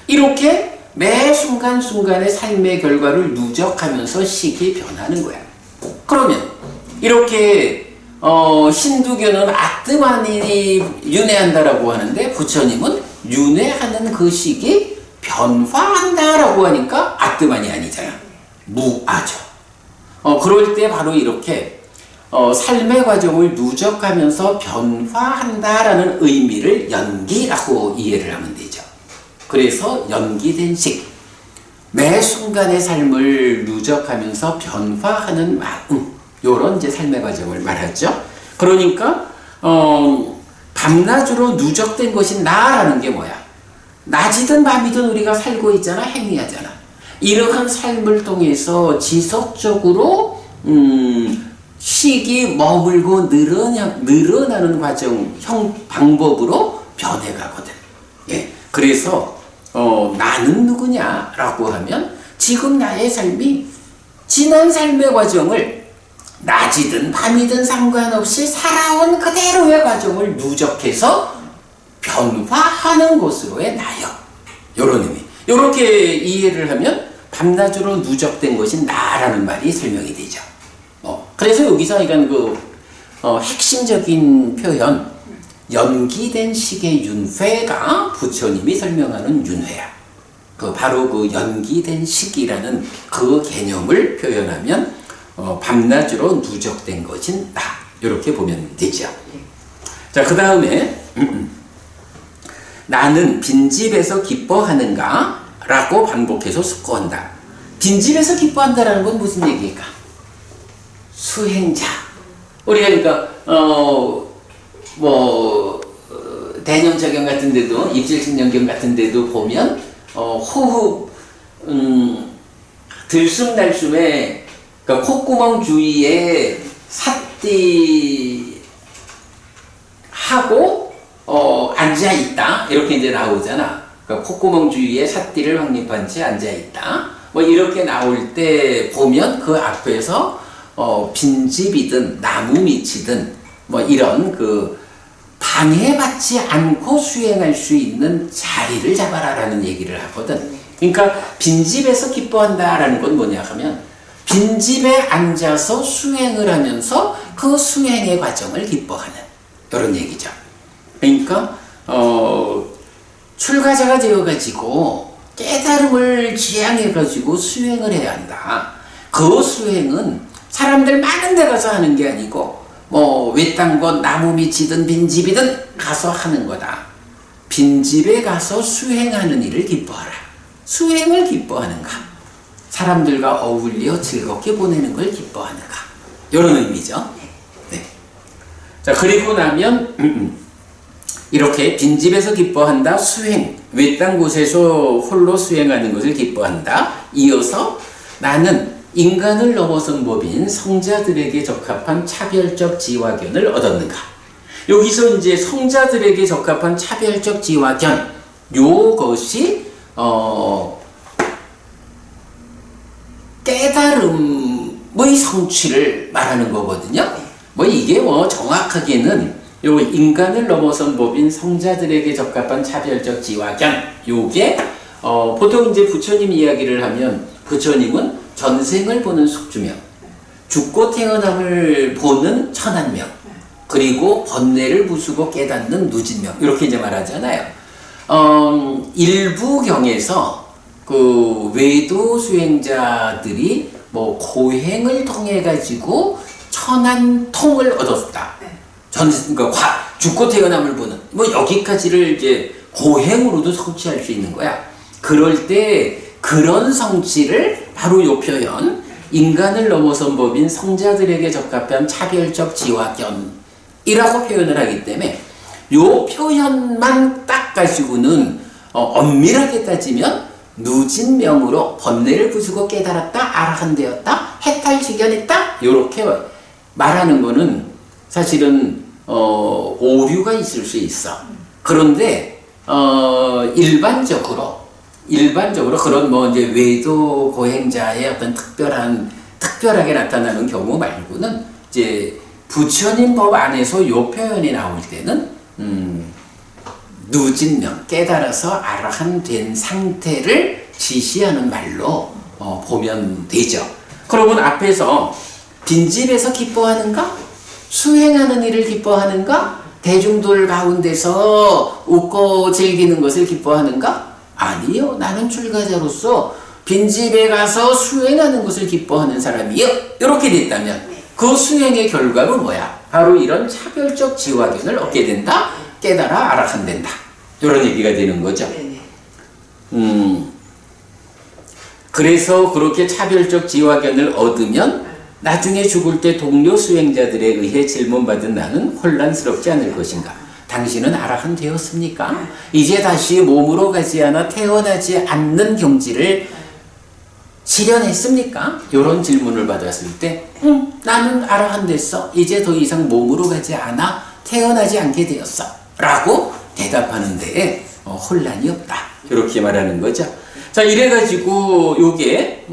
이렇게 매 순간순간의 삶의 결과를 누적하면서 식이 변하는 거야. 그러면 이렇게 힌두교는 아트만이 윤회한다라고 하는데 부처님은 윤회하는 그 식이 변화한다라고 하니까 아트만이 아니잖아. 무아죠. 그럴 때 바로 이렇게 삶의 과정을 누적하면서 변화한다라는 의미를 연기라고 이해를 하면 되죠. 그래서 연기된 식, 매 순간의 삶을 누적하면서 변화하는 마음, 요런 이제 삶의 과정을 말하죠. 그러니까 밤낮으로 누적된 것이 나라는 게 뭐야? 낮이든 밤이든 우리가 살고 있잖아, 행위하잖아. 이러한 삶을 통해서 지속적으로 식이 머물고 늘어나는 과정, 방법으로 변해가거든. 예. 그래서 나는 누구냐라고 하면 지금 나의 삶이 지난 삶의 과정을 낮이든 밤이든 상관없이 살아온 그대로의 과정을 누적해서 변화하는 것으로의 나요. 요런 의미. 요렇게 이해를 하면 밤낮으로 누적된 것이 나라는 말이 설명이 되죠. 그래서 여기서 이건 핵심적인 표현, 연기된 식의 윤회가 부처님이 설명하는 윤회야. 바로 그 연기된 식이라는 그 개념을 표현하면 밤낮으로 누적된 것인 나. 이렇게 보면 되죠. 자, 그 다음에 나는 빈집에서 기뻐하는가? 라고 반복해서 숙고한다. 빈집에서 기뻐한다라는 건 무슨 얘기일까? 수행자. 우리가 그러니까 대념적용 같은 데도, 입질신경경 같은 데도 보면 호흡 들숨날숨에 그러니까 콧구멍 주위에 삿띠 하고 앉아있다 이렇게 이제 나오잖아. 그러니까 콧구멍 주위에 삿띠를 확립한 채 앉아있다 이렇게 나올 때 보면 그 앞에서 빈집이든 나무 밑이든 이런 방해받지 않고 수행할 수 있는 자리를 잡아라라는 얘기를 하거든. 그러니까 빈집에서 기뻐한다라는 건 뭐냐 하면 빈집에 앉아서 수행을 하면서 그 수행의 과정을 기뻐하는 이런 얘기죠. 그러니까 출가자가 되어가지고 깨달음을 지향해가지고 수행을 해야 한다. 그 수행은 사람들 많은 데 가서 하는 게 아니고 뭐 외딴 곳 나무 밑이든 빈집이든 가서 하는 거다. 빈집에 가서 수행하는 일을 기뻐하라. 수행을 기뻐하는가? 사람들과 어울려 즐겁게 보내는 걸 기뻐하는가? 이런 의미죠. 네. 자, 그리고 나면 이렇게 빈집에서 기뻐한다. 수행. 외딴 곳에서 홀로 수행하는 것을 기뻐한다. 이어서 나는 인간을 넘어선 법인 성자들에게 적합한 차별적 지화견을 얻었는가? 여기서 이제 성자들에게 적합한 차별적 지화견, 요것이 깨달음의 성취를 말하는 거거든요. 뭐 이게 뭐 정확하게는 요 인간을 넘어선 법인 성자들에게 적합한 차별적 지화견, 요게 보통 이제 부처님 이야기를 하면 부처님은 전생을 보는 숙주명, 죽고 태어남을 보는 천한명, 그리고 번뇌를 부수고 깨닫는 누진명, 이렇게 이제 말하잖아요. 일부 경에서 그 외도 수행자들이 뭐 고행을 통해 가지고 천한통을 얻었다. 그러니까 죽고 태어남을 보는 뭐 여기까지를 이제 고행으로도 성취할 수 있는 거야. 그럴 때 그런 성취를 바로 요 표현 인간을 넘어선 법인 성자들에게 적합한 차별적 지화견이라고 표현을 하기 때문에 요 표현만 딱 가지고는 엄밀하게 따지면 누진명으로 번뇌를 부수고 깨달았다, 아라한 되었다, 해탈지견했다 요렇게 말하는 거는 사실은 오류가 있을 수 있어. 그런데 일반적으로 그런 뭐 이제 외도 고행자의 어떤 특별하게 나타나는 경우 말고는 이제 부처님 법 안에서 요 표현이 나올 때는 누진명, 깨달아서 아라한 된 상태를 지시하는 말로 보면 되죠. 그러면 앞에서 빈집에서 기뻐하는가? 수행하는 일을 기뻐하는가? 대중들 가운데서 웃고 즐기는 것을 기뻐하는가? 아니요. 나는 출가자로서 빈집에 가서 수행하는 것을 기뻐하는 사람이요. 이렇게 됐다면 그 수행의 결과는 뭐야? 바로 이런 차별적 지화견을 얻게 된다. 깨달아 아라한된다. 이런 얘기가 되는 거죠. 그래서 그렇게 차별적 지화견을 얻으면 나중에 죽을 때 동료 수행자들에 의해 질문받은 나는 혼란스럽지 않을 것인가? 당신은 아라한 되었습니까? 이제 다시 몸으로 가지 않아 태어나지 않는 경지를 실현했습니까? 이런 질문을 받았을 때 나는 아라한 됐어. 이제 더 이상 몸으로 가지 않아 태어나지 않게 되었어. 라고 대답하는 데에 혼란이 없다. 이렇게 말하는 거죠. 자, 이래가지고 요게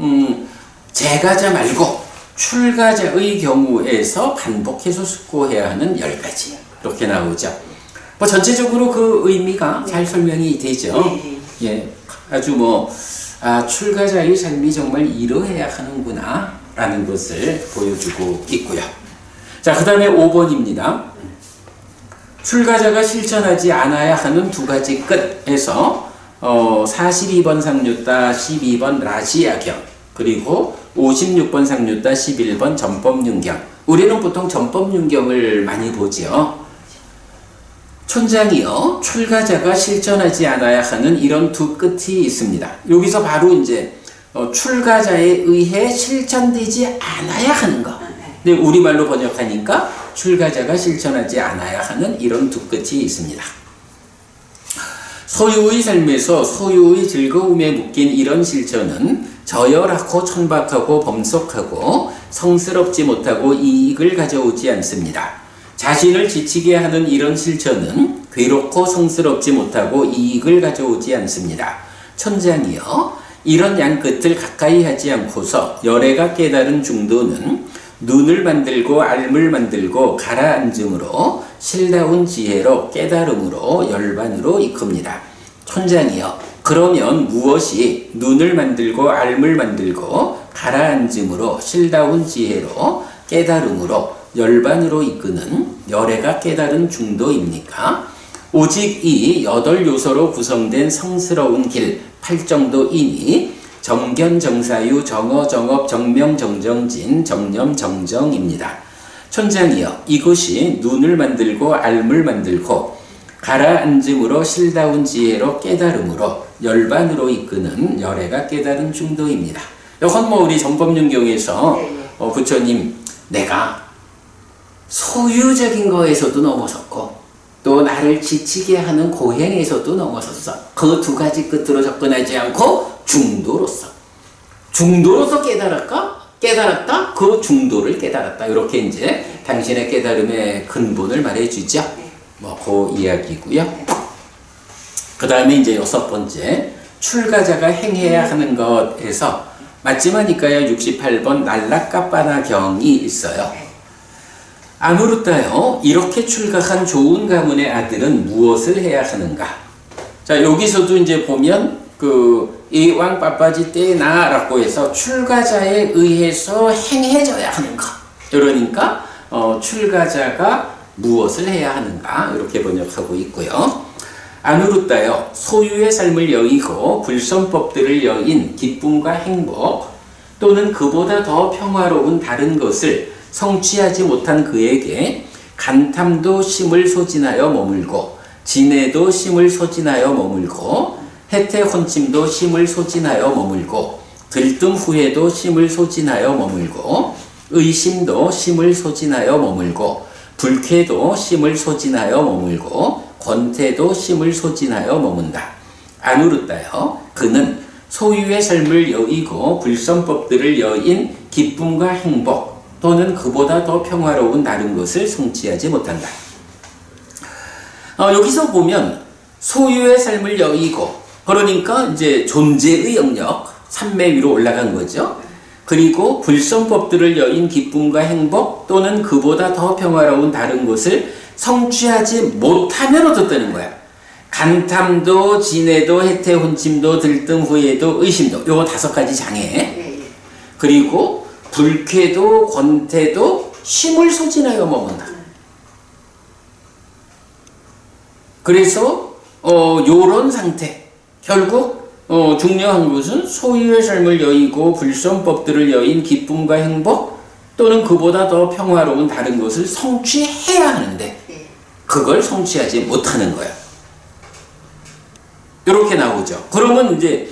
재가자 말고 출가자의 경우에서 반복해서 숙고해야 하는 10가지 이렇게 나오죠. 뭐 전체적으로 그 의미가 잘 설명이 되죠. 예, 아주 뭐 출가자의 삶이 정말 이러해야 하는구나 라는 것을 보여주고 있고요. 자, 그 다음에 5번입니다. 출가자가 실천하지 않아야 하는 2가지 끝에서 42번 상류따 12번 라시아경, 그리고 56번 상류따 11번 전법윤경. 우리는 보통 전법윤경을 많이 보죠. 촌장이요, 출가자가 실천하지 않아야 하는 이런 2 끝이 있습니다. 여기서 바로 이제 출가자에 의해 실천되지 않아야 하는 거. 근데 우리말로 번역하니까 출가자가 실천하지 않아야 하는 이런 2 끝이 있습니다. 소유의 삶에서 소유의 즐거움에 묶인 이런 실천은 저열하고 천박하고 범속하고 성스럽지 못하고 이익을 가져오지 않습니다. 자신을 지치게 하는 이런 실천은 괴롭고 성스럽지 못하고 이익을 가져오지 않습니다. 천장이여, 이런 양끝을 가까이 하지 않고서 열애가 깨달은 중도는 눈을 만들고 알을 만들고 가라앉음으로 실다운 지혜로 깨달음으로 열반으로 이끕니다. 촌장이여, 그러면 무엇이 눈을 만들고 알을 만들고 가라앉음으로 실다운 지혜로 깨달음으로 열반으로 이끄는 열애가 깨달은 중도입니까? 오직 이 8요소로 구성된 성스러운 길 8정도이니 정견정사유 정어정업 정명정정진 정념정정입니다. 촌장이여, 이것이 눈을 만들고 알을 만들고 가라앉음으로 실다운 지혜로 깨달음으로 열반으로 이끄는 열애가 깨달은 중도입니다. 이건 뭐 우리 전법륜경에서 부처님, 내가 소유적인 거에서도 넘어섰고 또 나를 지치게 하는 고행에서도 넘어섰어. 그 두 가지 끝으로 접근하지 않고 중도로서 깨달았다? 그 중도를 깨달았다. 이렇게 이제 당신의 깨달음의 근본을 말해주죠. 뭐 그 이야기고요. 그 다음에 이제 6번째, 출가자가 행해야 하는 것에서 맞지마니까요 68번 날라까빠나 경이 있어요. 아무르따요, 이렇게 출가한 좋은 가문의 아들은 무엇을 해야 하는가? 자, 여기서도 이제 보면 이 왕빠빠지 때나라고 해서 출가자에 의해서 행해져야 하는 것. 그러니까 출가자가 무엇을 해야 하는가? 이렇게 번역하고 있고요. 아누르따요, 소유의 삶을 여의고 불선법들을 여인 기쁨과 행복 또는 그보다 더 평화로운 다른 것을 성취하지 못한 그에게 간탐도 심을 소진하여 머물고 진해도 심을 소진하여 머물고 해태혼침도 심을 소진하여 머물고 들뜸 후에도 심을 소진하여 머물고 의심도 심을 소진하여 머물고 불쾌도 심을 소진하여 머물고 권태도 심을 소진하여 머문다. 아누르따요, 그는 소유의 삶을 여의고 불선법들을 여인 기쁨과 행복 또는 그보다 더 평화로운 다른 것을 성취하지 못한다. 여기서 보면 소유의 삶을 여의고, 그러니까 이제 존재의 영역 3매 위로 올라간 거죠. 그리고 불선법들을 여인 기쁨과 행복 또는 그보다 더 평화로운 다른 것을 성취하지 못하면 어떻다는 거야? 간탐도 진해도 해태혼침도 들뜸 후에도 의심도, 요거 5가지 장애. 그리고 불쾌도 권태도 심을 소진하여 머문다. 그래서 요런 상태, 결국 중요한 것은 소유의 삶을 여의고 불선법들을 여인 기쁨과 행복 또는 그보다 더 평화로운 다른 것을 성취해야 하는데 그걸 성취하지 못하는 거야. 이렇게 나오죠. 그러면 이제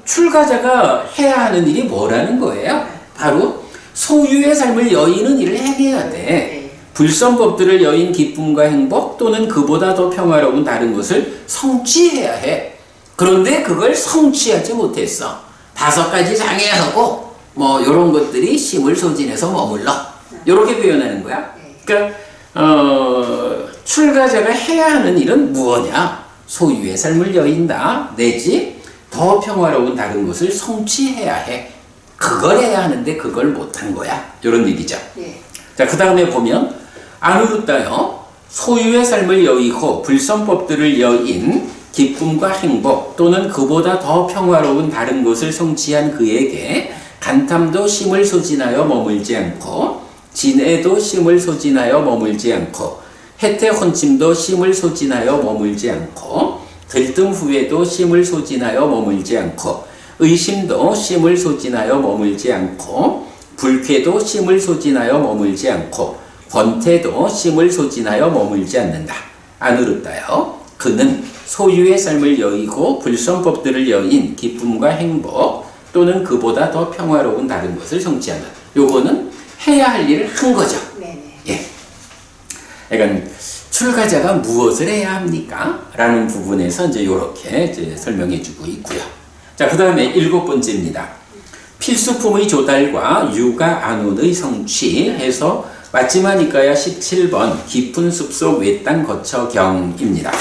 출가자가 해야 하는 일이 뭐라는 거예요? 바로 소유의 삶을 여의는 일을 행해야 돼. 불선법들을 여인 기쁨과 행복 또는 그보다 더 평화로운 다른 것을 성취해야 해. 그런데 그걸 성취하지 못했어. 5가지 장애하고 뭐 이런 것들이 심을 소진해서 머물러. 이렇게 표현하는 거야. 그러니까 출가자가 해야 하는 일은 무엇이냐? 소유의 삶을 여인다 내지 더 평화로운 다른 것을 성취해야 해. 그걸 해야 하는데 그걸 못한 거야. 이런 얘기죠. 자, 그 다음에 보면 아누르따요, 소유의 삶을 여의고 불선법들을 여인 기쁨과 행복 또는 그보다 더 평화로운 다른 것을 성취한 그에게 간탐도 심을 소진하여 머물지 않고 진해도 심을 소진하여 머물지 않고 해태혼침도 심을 소진하여 머물지 않고 들뜸 후에도 심을 소진하여 머물지 않고 의심도 심을 소진하여 머물지 않고 불쾌도 심을 소진하여 머물지 않고 권태도 심을 소진하여 머물지 않는다. 아누르따요, 그는 소유의 삶을 여의고 불선법들을 여인 기쁨과 행복 또는 그보다 더 평화로운 다른 것을 성취한다. 요거는 해야 할 일을 한 거죠. 예. 그러니까 출가자가 무엇을 해야 합니까? 라는 부분에서 이제 이렇게 이제 설명해 주고 있고요. 자, 그 다음에 7번째입니다. 필수품의 조달과 육아 안온의 성취해서 맞지마니까야 17번 깊은 숲속 외딴 거처경입니다.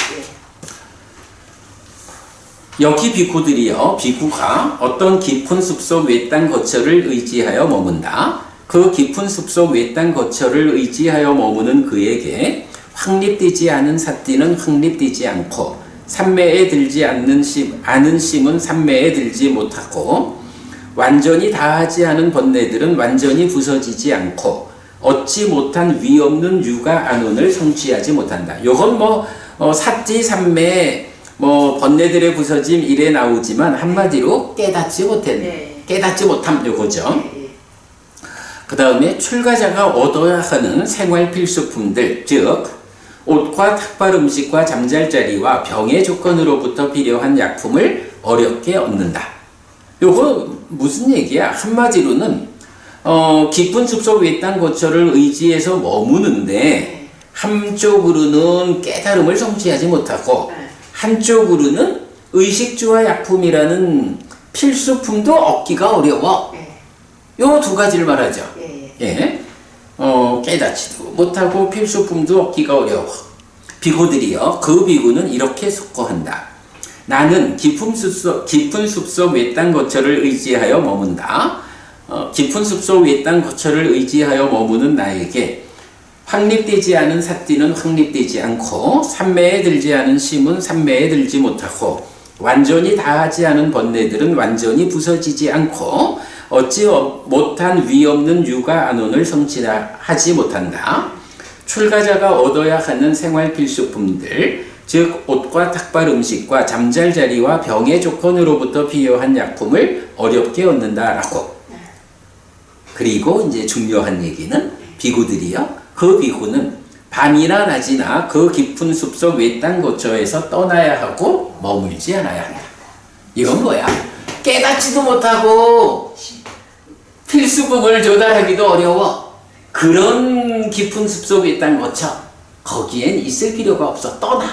여기 비구들이요, 비구가 어떤 깊은 숲속 외딴 거처를 의지하여 머문다. 그 깊은 숲속 외딴 거처를 의지하여 머무는 그에게 확립되지 않은 삿띠는 확립되지 않고 산매에 들지 않은 심은 산매에 들지 못하고 완전히 다하지 않은 번뇌들은 완전히 부서지지 않고 얻지 못한 위 없는 유가 안온을 성취하지 못한다. 요건 삿띠 산매 번뇌들의 부서짐 이래 나오지만 한마디로 깨닫지 못함 요거죠. 그 다음에 출가자가 얻어야 하는 생활 필수품들, 즉 옷과 탁발 음식과 잠잘 자리와 병의 조건으로부터 필요한 약품을 어렵게 얻는다. 요거 무슨 얘기야? 한마디로는 깊은 숲속 외딴 거처를 의지해서 머무는데 한쪽으로는 깨달음을 성취하지 못하고 한쪽으로는 의식주와 약품이라는 필수품도 얻기가 어려워. 요 두 가지를 말하죠. 깨닫지도 못하고 필수품도 얻기가 어려워. 비구들이여 그 비구는 이렇게 숙고한다. 나는 깊은 숲속 외딴 거처를 의지하여 머문다. 깊은 숲속 외딴 거처를 의지하여 머무는 나에게 확립되지 않은 삿띠는 확립되지 않고 산매에 들지 않은 심은 산매에 들지 못하고 완전히 다하지 않은 번뇌들은 완전히 부서지지 않고 얻지 못한 위 없는 유가 안온을 성취하지 못한다. 출가자가 얻어야 하는 생활 필수품들, 즉 옷과 탁발 음식과 잠잘 자리와 병의 조건으로부터 필요한 약품을 어렵게 얻는다라고. 그리고 이제 중요한 얘기는 비구들이요. 그 비구는 밤이나 낮이나 그 깊은 숲속 외딴 거처에서 떠나야 하고 머물지 않아야 한다. 이건 뭐야? 깨닫지도 못하고 필수품을 조달하기도 어려워. 그런 깊은 숲속 외딴 거처, 거기엔 있을 필요가 없어. 떠나.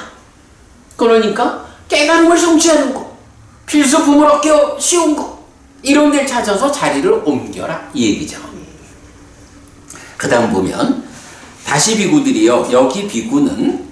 그러니까 깨달음을 성취하는 거, 필수품을 얻기 쉬운 거, 이런 데를 찾아서 자리를 옮겨라 이 얘기죠. 그 다음 보면 다시 비구들이여 여기 비구는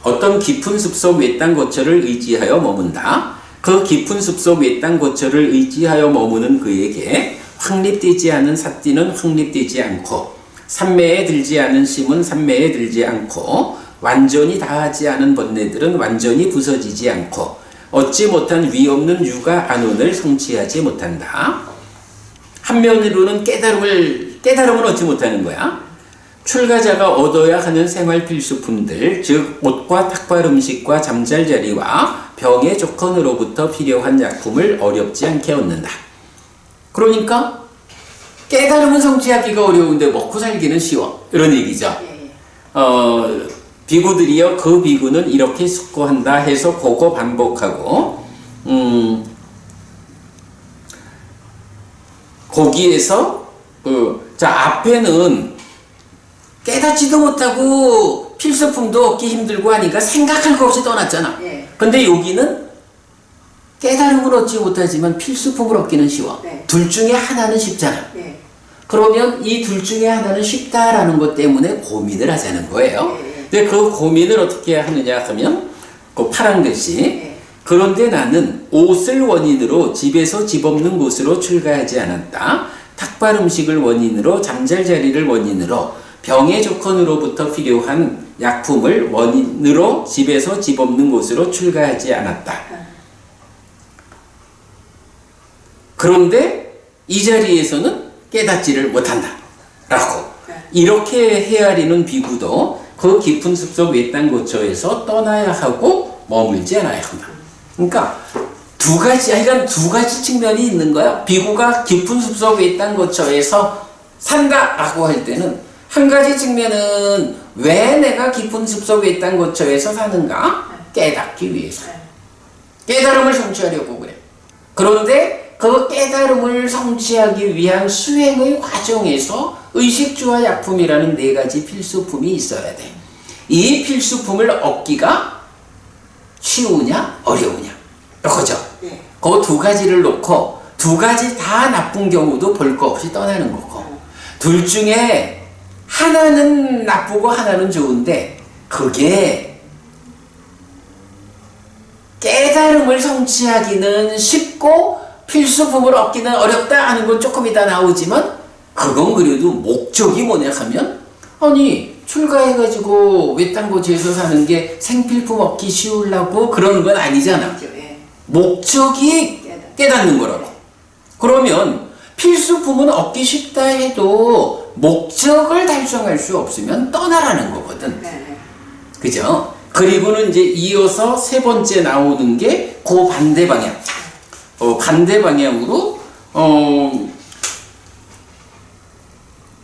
어떤 깊은 숲속 외딴 거처를 의지하여 머문다. 그 깊은 숲속 외딴 거처를 의지하여 머무는 그에게 확립되지 않은 삿띠는 확립되지 않고 산매에 들지 않은 심은 산매에 들지 않고 완전히 다하지 않은 번뇌들은 완전히 부서지지 않고 얻지 못한 위 없는 유가 안온을 성취하지 못한다. 한면으로는 깨달음을 얻지 못하는 거야. 출가자가 얻어야 하는 생활 필수품들, 즉 옷과 탁발 음식과 잠잘 자리와 병의 조건으로부터 필요한 약품을 어렵지 않게 얻는다. 그러니까 깨달음은 성취하기가 어려운데 먹고 살기는 쉬워. 이런 얘기죠. 비구들이여 그 비구는 이렇게 숙고한다 해서 그거 반복하고 거기에서 앞에는 깨닫지도 못하고 필수품도 얻기 힘들고 하니까 생각할 거 없이 떠났잖아. 근데 여기는 깨달음을 얻지 못하지만 필수품을 얻기는 쉬워. 둘 중에 하나는 쉽잖아. 그러면 이 둘 중에 하나는 쉽다라는 것 때문에 고민을 하자는 거예요. 근데 그 고민을 어떻게 하느냐 하면 그 파란 글씨, 그런데 나는 옷을 원인으로 집에서 집 없는 곳으로 출가하지 않았다. 탁발 음식을 원인으로 잠잘 자리를 원인으로 병의 조건으로부터 필요한 약품을 원인으로 집에서 집 없는 곳으로 출가하지 않았다. 그런데 이 자리에서는 깨닫지를 못한다 라고. 이렇게 헤아리는 비구도 그 깊은 숲속 외딴 거처에서 떠나야 하고 머물지 않아야 한다. 그러니까 두 가지 측면이 있는 거야. 비구가 깊은 숲속 외딴 거처에서 산다 라고 할 때는 한 가지 측면은 왜 내가 깊은 숲속 외딴 거처에서 사는가? 깨닫기 위해서. 깨달음을 성취하려고 그래. 그런데 그 깨달음을 성취하기 위한 수행의 과정에서 의식주와 약품이라는 네 가지 필수품이 있어야 돼. 이 필수품을 얻기가 쉬우냐 어려우냐 이거죠. 그 두 가지를 놓고 두 가지 다 나쁜 경우도 볼 거 없이 떠나는 거고, 둘 중에 하나는 나쁘고 하나는 좋은데 그게 깨달음을 성취하기는 쉽고 필수품을 얻기는 어렵다 하는 건 조금 이따 나오지만 그건 그래도 목적이 뭐냐 하면, 아니 출가해가지고 외딴 곳에서 사는 게 생필품 얻기 쉬우려고 그러는 건 아니잖아. 그죠, 예. 목적이 깨닫는 거라고. 그러면 필수품은 얻기 쉽다 해도 목적을 달성할 수 없으면 떠나라는 거거든. 네, 네. 그죠? 그리고는 이제 이어서 세 번째 나오는 게 그 반대 방향. 반대 방향으로,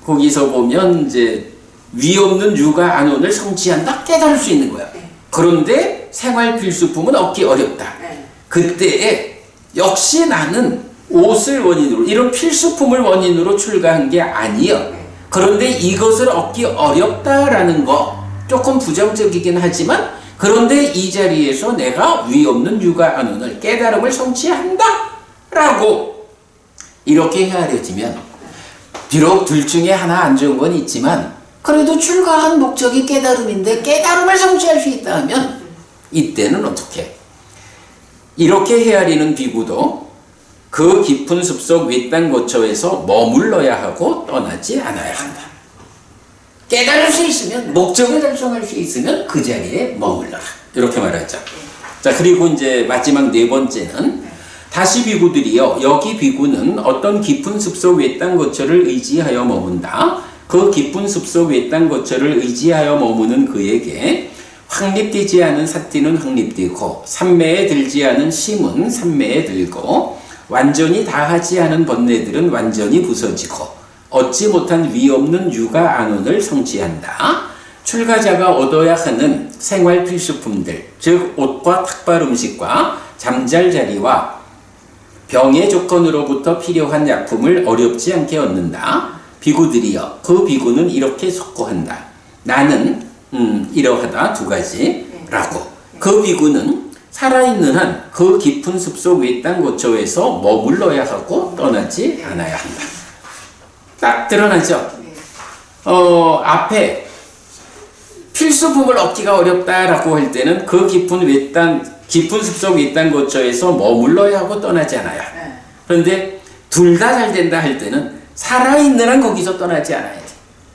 거기서 보면 이제 위 없는 육아 안원을 성취한다? 깨달을 수 있는 거야. 네. 그런데 생활 필수품은 얻기 어렵다. 네. 그때에 역시 나는 옷을 원인으로, 이런 필수품을 원인으로 출가한 게 아니여. 그런데 이것을 얻기 어렵다라는 거 조금 부정적이긴 하지만, 그런데 이 자리에서 내가 위 없는 육아 안원을, 깨달음을 성취한다 라고 이렇게 헤아려지면, 비록 둘 중에 하나 안 좋은 건 있지만 그래도 출가한 목적이 깨달음인데 깨달음을 성취할 수 있다 하면, 이때는 어떻게? 이렇게 헤아리는 비구도 그 깊은 숲속 외딴 거처에서 머물러야 하고 떠나지 않아야 한다. 깨달을 수 있으면, 목적을 달성할 수 있으면 그 자리에 머물러라. 이렇게 말하죠. 자, 그리고 이제 마지막 네 번째는, 다시 비구들이여, 여기 비구는 어떤 깊은 숲속 외딴 거처를 의지하여 머문다. 그 깊은 숲속 외딴 거처를 의지하여 머무는 그에게 확립되지 않은 삿띠는 확립되고, 삼매에 들지 않은 심은 삼매에 들고, 완전히 다하지 않은 번뇌들은 완전히 부서지고, 얻지 못한 위 없는 육아 안원을 성취한다. 출가자가 얻어야 하는 생활 필수품들, 즉 옷과 탁발 음식과 잠잘 자리와 병의 조건으로부터 필요한 약품을 어렵지 않게 얻는다. 비구들이여, 그 비구는 이렇게 속고한다. 나는 이러하다 두 가지라고. 그 비구는 살아있는 한 그 깊은 숲속 외딴 거처에서 머물러야 하고 떠나지 않아야 한다. 딱 드러나죠? 앞에 필수품을 얻기가 어렵다라고 할 때는 그 깊은 숲속 외딴 거처에서 머물러야 하고 떠나지 않아야. 그런데 둘 다 잘 된다 할 때는 살아있는 한 거기서 떠나지 않아야 돼.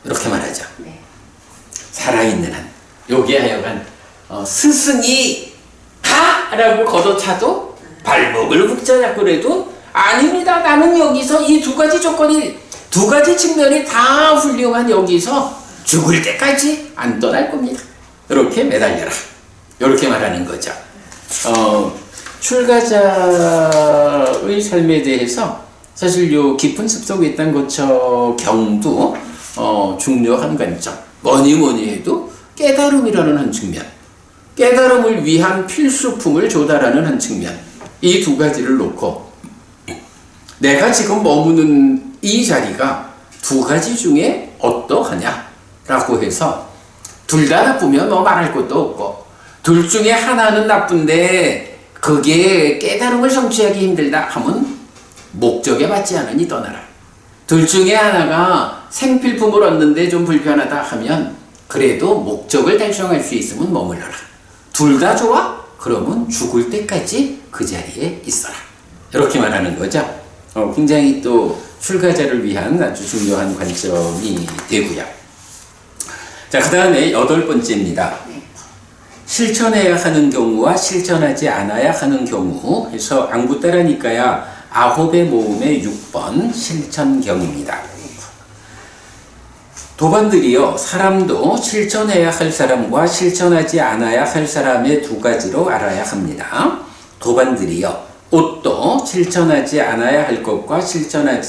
이렇게 말하죠. 살아있는 한. 여기에 하여간 스승이 가라고 걷어차도 발목을 붙잡고 그래도 아닙니다. 나는 여기서 이 두 가지 조건이, 두 가지 측면이 다 훌륭한 여기서 죽을 때까지 안 떠날 겁니다. 이렇게 매달려라. 이렇게 말하는 거죠. 출가자의 삶에 대해서 사실 요 깊은 숲속 외딴 거처 경도 중요한 관점. 뭐니 해도 깨달음이라는 한 측면, 깨달음을 위한 필수품을 조달하는 한 측면, 이 두 가지를 놓고 내가 지금 머무는 이 자리가 두 가지 중에 어떠하냐라고 해서, 둘 다 나쁘면 뭐 말할 것도 없고, 둘 중에 하나는 나쁜데 그게 깨달음을 성취하기 힘들다 하면 목적에 맞지 않으니 떠나라. 둘 중에 하나가 생필품을 얻는데 좀 불편하다 하면 그래도 목적을 달성할 수 있으면 머물러라. 둘 다 좋아? 그러면 죽을 때까지 그 자리에 있어라. 이렇게 말하는 거죠. 굉장히 또 출가자를 위한 아주 중요한 관점이 되고요. 자, 그 다음에 8번째입니다. 실천해야 하는 경우와 실천하지 않아야 하는 경우 해서 안구 따라니까야 9의 모음의 6번 실천경입니다. 도반들이여, 사람도 실천해야 할 사람과 실천하지 않아야 할 사람의 두 가지로 알아야 합니다. 도반들이여, 옷도 실천하지 않아야 할 것과 실천해야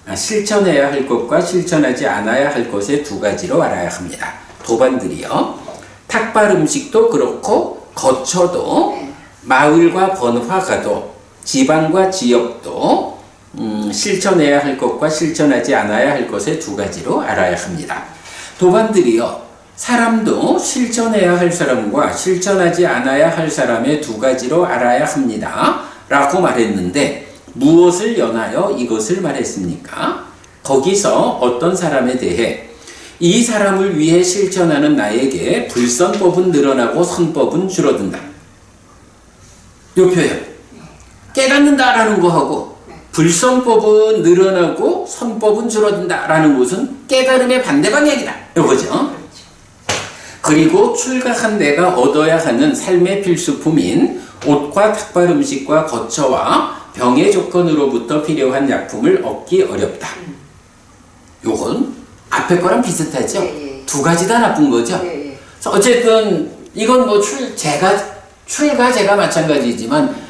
할 것과 실천하지 않아야 할 것의 두 가지로 알아야 합니다. 도반들이여, 탁발 음식도 그렇고 거처도 마을과 번화가도 지방과 지역도 실천해야 할 것과 실천하지 않아야 할 것의 두 가지로 알아야 합니다. 도반들이여, 사람도 실천해야 할 사람과 실천하지 않아야 할 사람의 두 가지로 알아야 합니다. 라고 말했는데 무엇을 연하여 이것을 말했습니까? 거기서 어떤 사람에 대해 이 사람을 위해 실천하는 나에게 불선법은 늘어나고 선법은 줄어든다. 요 표현. 깨닫는다라는 거하고 불선법은 늘어나고 선법은 줄어든다라는 것은 깨달음의 반대 방향이다. 이거죠. 그렇죠. 그리고 출가한 내가 얻어야 하는 삶의 필수품인 옷과 탁발 음식과 거처와 병의 조건으로부터 필요한 약품을 얻기 어렵다. 요건 앞에 거랑 비슷하죠? 예, 예. 두 가지 다 나쁜 거죠? 예, 예. 그래서 어쨌든 이건 뭐 출가 제가 마찬가지지만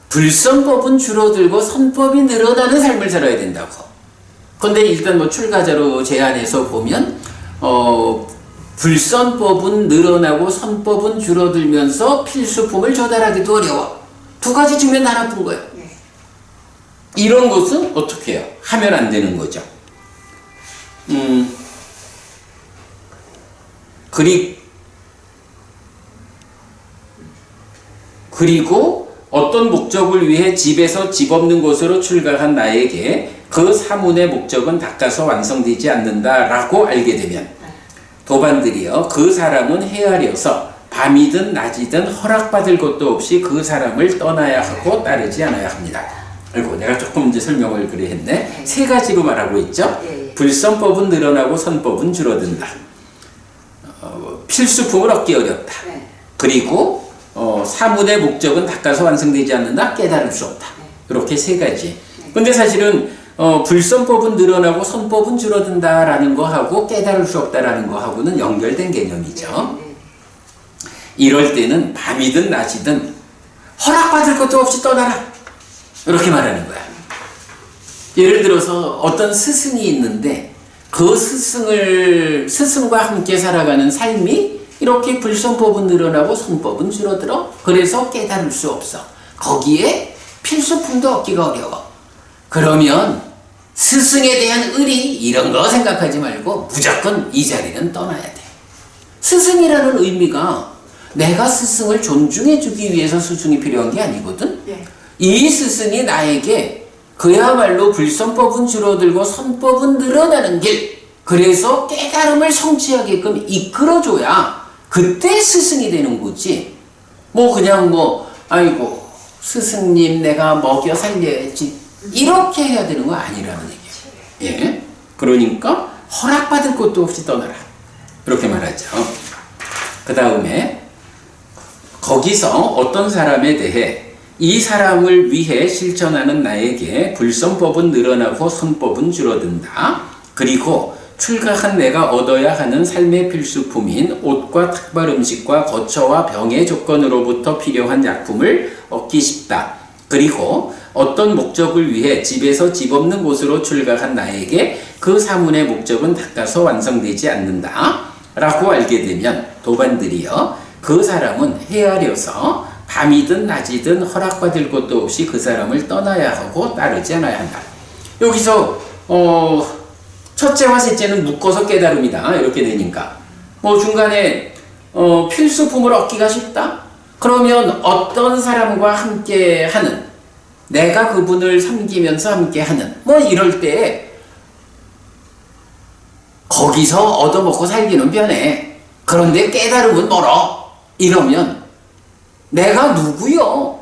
불선법은 줄어들고 선법이 늘어나는 삶을 살아야 된다고. 근데 일단 뭐 출가자로 제안해서 보면 불선법은 늘어나고 선법은 줄어들면서 필수품을 조달하기도 어려워. 두 가지 주면 다 나쁜 거예요. 네. 이런 것은 어떻게 해요? 하면 안 되는 거죠. 그리고 어떤 목적을 위해 집에서 집 없는 곳으로 출가한 나에게 그 사문의 목적은 닦아서 완성되지 않는다라고 알게 되면 도반들이여 그 사람은 헤아려서 밤이든 낮이든 허락받을 것도 없이 그 사람을 떠나야 하고 따르지 않아야 합니다. 아이고 내가 조금 이제 설명을 그래 했네. 세 가지로 말하고 있죠. 불선법은 늘어나고 선법은 줄어든다. 필수품을 얻기 어렵다. 그리고 사문의 목적은 닦아서 완성되지 않는다. 깨달을 수 없다. 이렇게 세 가지. 근데 사실은 불선법은 늘어나고 선법은 줄어든다라는 거하고 깨달을 수 없다라는 거하고는 연결된 개념이죠. 이럴 때는 밤이든 낮이든 허락받을 것도 없이 떠나라. 이렇게 말하는 거야. 예를 들어서 어떤 스승이 있는데 그 스승과 함께 살아가는 삶이 이렇게 불선법은 늘어나고 선법은 줄어들어. 그래서 깨달을 수 없어. 거기에 필수품도 얻기가 어려워. 그러면 스승에 대한 의리 이런 거 생각하지 말고 무조건 이 자리는 떠나야 돼. 스승이라는 의미가 내가 스승을 존중해 주기 위해서 스승이 필요한 게 아니거든. 이 스승이 나에게 그야말로 불선법은 줄어들고 선법은 늘어나는 길, 그래서 깨달음을 성취하게끔 이끌어줘야 그때 스승이 되는 거지. 그냥 아이고 스승님 내가 먹여 살려야지 이렇게 해야 되는 거 아니라는 얘기예요. 예? 그러니까 허락받을 것도 없이 떠나라. 이렇게 말하죠. 그 다음에 거기서 어떤 사람에 대해 이 사람을 위해 실천하는 나에게 불선법은 늘어나고 선법은 줄어든다. 그리고 출가한 내가 얻어야 하는 삶의 필수품인 옷과 탁발 음식과 거처와 병의 조건으로부터 필요한 약품을 얻기 쉽다. 그리고 어떤 목적을 위해 집에서 집 없는 곳으로 출가한 나에게 그 사문의 목적은 닦아서 완성되지 않는다. 라고 알게 되면 도반들이여 그 사람은 헤아려서 밤이든 낮이든 허락받을 것도 없이 그 사람을 떠나야 하고 따르지 않아야 한다. 여기서 첫째와 셋째는 묶어서 깨달음이다. 이렇게 되니까 중간에 필수품을 얻기가 쉽다. 그러면 어떤 사람과 함께 하는, 내가 그분을 섬기면서 함께 하는 이럴 때 거기서 얻어먹고 살기는 편해. 그런데 깨달음은 멀어. 이러면 내가 누구요?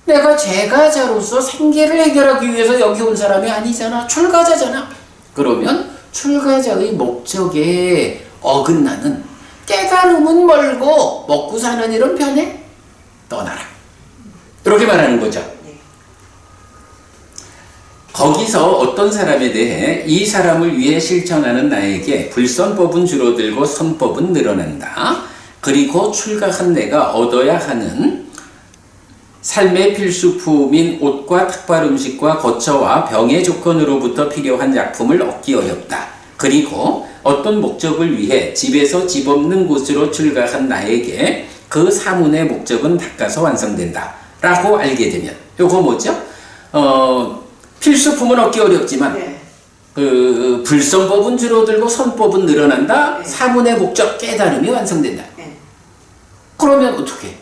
내가 제가자로서 생계를 해결하기 위해서 여기 온 사람이 아니잖아. 출가자잖아. 그러면 출가자의 목적에 어긋나는 깨달음은 멀고 먹고 사는 일은 편해. 떠나라. 이렇게 말하는 거죠. 거기서 어떤 사람에 대해 이 사람을 위해 실천하는 나에게 불선법은 줄어들고 선법은 늘어난다. 그리고 출가한 내가 얻어야 하는 삶의 필수품인 옷과 탁발 음식과 거처와 병의 조건으로부터 필요한 약품을 얻기 어렵다. 그리고 어떤 목적을 위해 집에서 집 없는 곳으로 출가한 나에게 그 사문의 목적은 닦아서 완성된다. 라고 알게 되면 요거 뭐죠? 필수품은 얻기 어렵지만 불선법은 줄어들고 선법은 늘어난다. 사문의 목적 깨달음이 완성된다. 그러면 어떻게?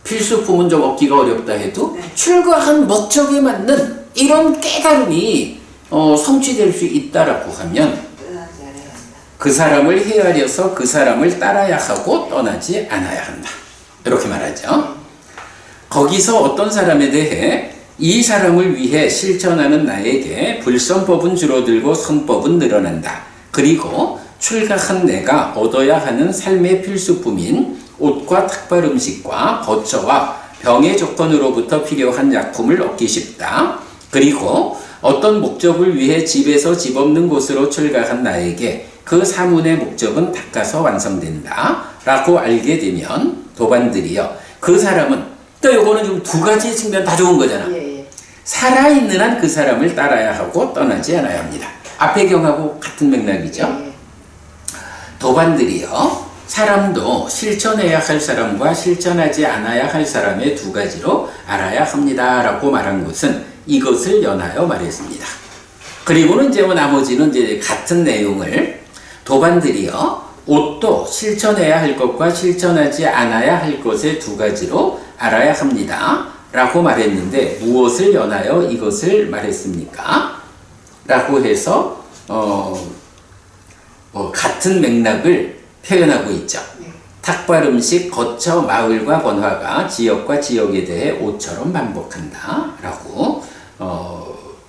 필수품은 좀 얻기가 어렵다 해도 출가한 목적에 맞는 이런 깨달음이 성취될 수 있다라고 하면 그 사람을 헤아려서 그 사람을 따라야 하고 떠나지 않아야 한다. 이렇게 말하죠. 거기서 어떤 사람에 대해 이 사람을 위해 실천하는 나에게 불선법은 줄어들고 선법은 늘어난다. 그리고 출가한 내가 얻어야 하는 삶의 필수품인 옷과 탁발 음식과 거처와 병의 조건으로부터 필요한 약품을 얻기 쉽다. 그리고 어떤 목적을 위해 집에서 집 없는 곳으로 출가한 나에게 그 사문의 목적은 닦아서 완성된다. 라고 알게 되면 도반들이여 그 사람은 또 요거는 좀 두 가지 측면 다 좋은 거잖아. 살아있는 한 그 사람을 따라야 하고 떠나지 않아야 합니다. 앞의 경하고 같은 맥락이죠. 도반들이요 사람도 실천해야 할 사람과 실천하지 않아야 할 사람의 두 가지로 알아야 합니다. 라고 말한 것은 이것을 연하여 말했습니다. 그리고는 이제 뭐 나머지는 이제 같은 내용을 도반들이요 옷도 실천해야 할 것과 실천하지 않아야 할 것의 두 가지로 알아야 합니다. 라고 말했는데 무엇을 연하여 이것을 말했습니까? 라고 해서 같은 맥락을 표현하고 있죠. 탁발 음식, 거처, 마을과 번화가, 지역과 지역에 대해 옷처럼 반복한다. 라고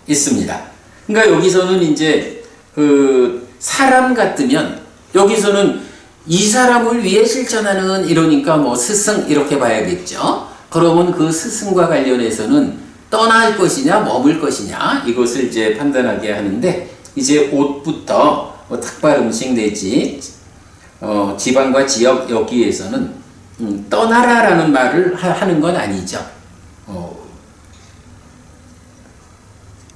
있습니다. 그러니까 여기서는 이제 그 사람 같으면 여기서는 이 사람을 위해 실천하는 이러니까 뭐 스승 이렇게 봐야겠죠. 그러면 그 스승과 관련해서는 떠날 것이냐 머물 것이냐 이것을 이제 판단하게 하는데 이제 옷부터 탁발 음식 내지 지방과 지역 여기에서는 떠나라라는 말을 하는 건 아니죠.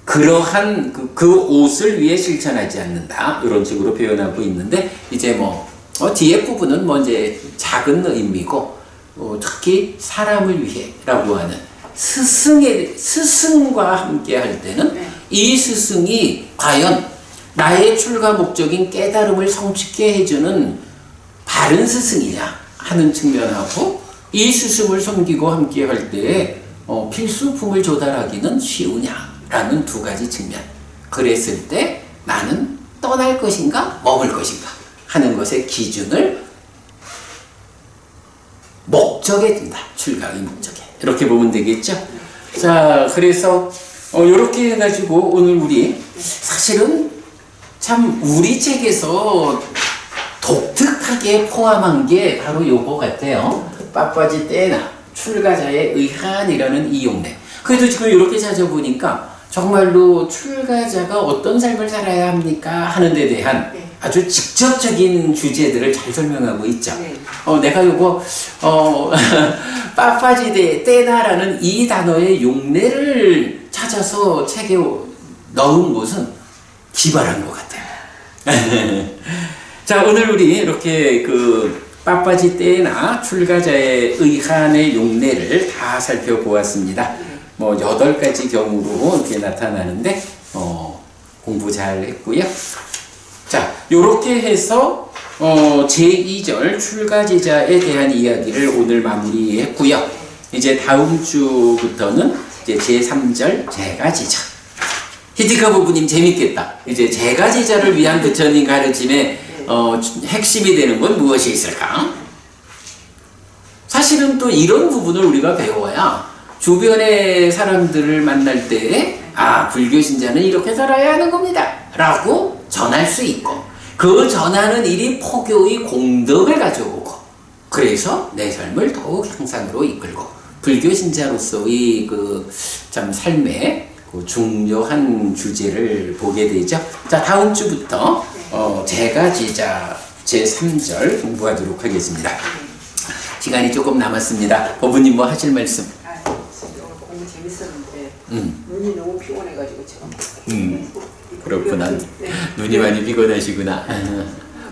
그러한 그 옷을 위해 실천하지 않는다 이런 식으로 표현하고 있는데 이제 뒤에 부분은 이제 작은 의미고 특히 사람을 위해라고 하는 스승과 함께 할 때는 이 스승이 과연 나의 출가 목적인 깨달음을 성취케 해주는 바른 스승이냐 하는 측면하고 이 스승을 섬기고 함께 할 때에 필수품을 조달하기는 쉬우냐라는 두 가지 측면. 그랬을 때 나는 떠날 것인가 머물 것인가 하는 것의 기준을 목적에 둔다. 출가의 목적에. 이렇게 보면 되겠죠. 자, 그래서 이렇게 해가지고 오늘 우리 사실은 참 우리 책에서 독특하게 포함한 게 바로 요거 같아요. 빳빳이 떼나 출가자의 의한이라는 이 용례. 그래도 지금 이렇게 찾아보니까 정말로 출가자가 어떤 삶을 살아야 합니까? 하는 데 대한 아주 직접적인 주제들을 잘 설명하고 있죠. 내가 요거 빳빳이 떼나라는 이 단어의 용례를 찾아서 책에 넣은 것은 기발한 것 같아요. 자, 오늘 우리 이렇게 그 빳빳이 떼나 출가자의 의한의 용례를 다 살펴보았습니다. 8가지 경우로 이렇게 나타나는데 공부 잘 했고요. 자, 요렇게 해서 제2절 출가제자에 대한 이야기를 오늘 마무리했고요. 이제 다음 주부터는 이제 제3절 제가제자. 히티카 부부님 재밌겠다. 이제 제가제자를 위한 부처님 가르침의 핵심이 되는 건 무엇이 있을까? 사실은 또 이런 부분을 우리가 배워야 주변의 사람들을 만날 때 불교 신자는 이렇게 살아야 하는 겁니다 라고 전할 수 있고 그 전하는 일이 포교의 공덕을 가져오고 그래서 내 삶을 더욱 향상으로 이끌고 불교 신자로서의 그 참 삶의 그 중요한 주제를 보게 되죠. 자, 다음 주부터 제가제자 제3절 공부하도록 하겠습니다. 시간이 조금 남았습니다. 법부님 뭐 하실 말씀? 오늘 공부 재밌었는데 눈이 너무 피곤해가지고 지금. 그렇구나. 눈이 많이 피곤하시구나.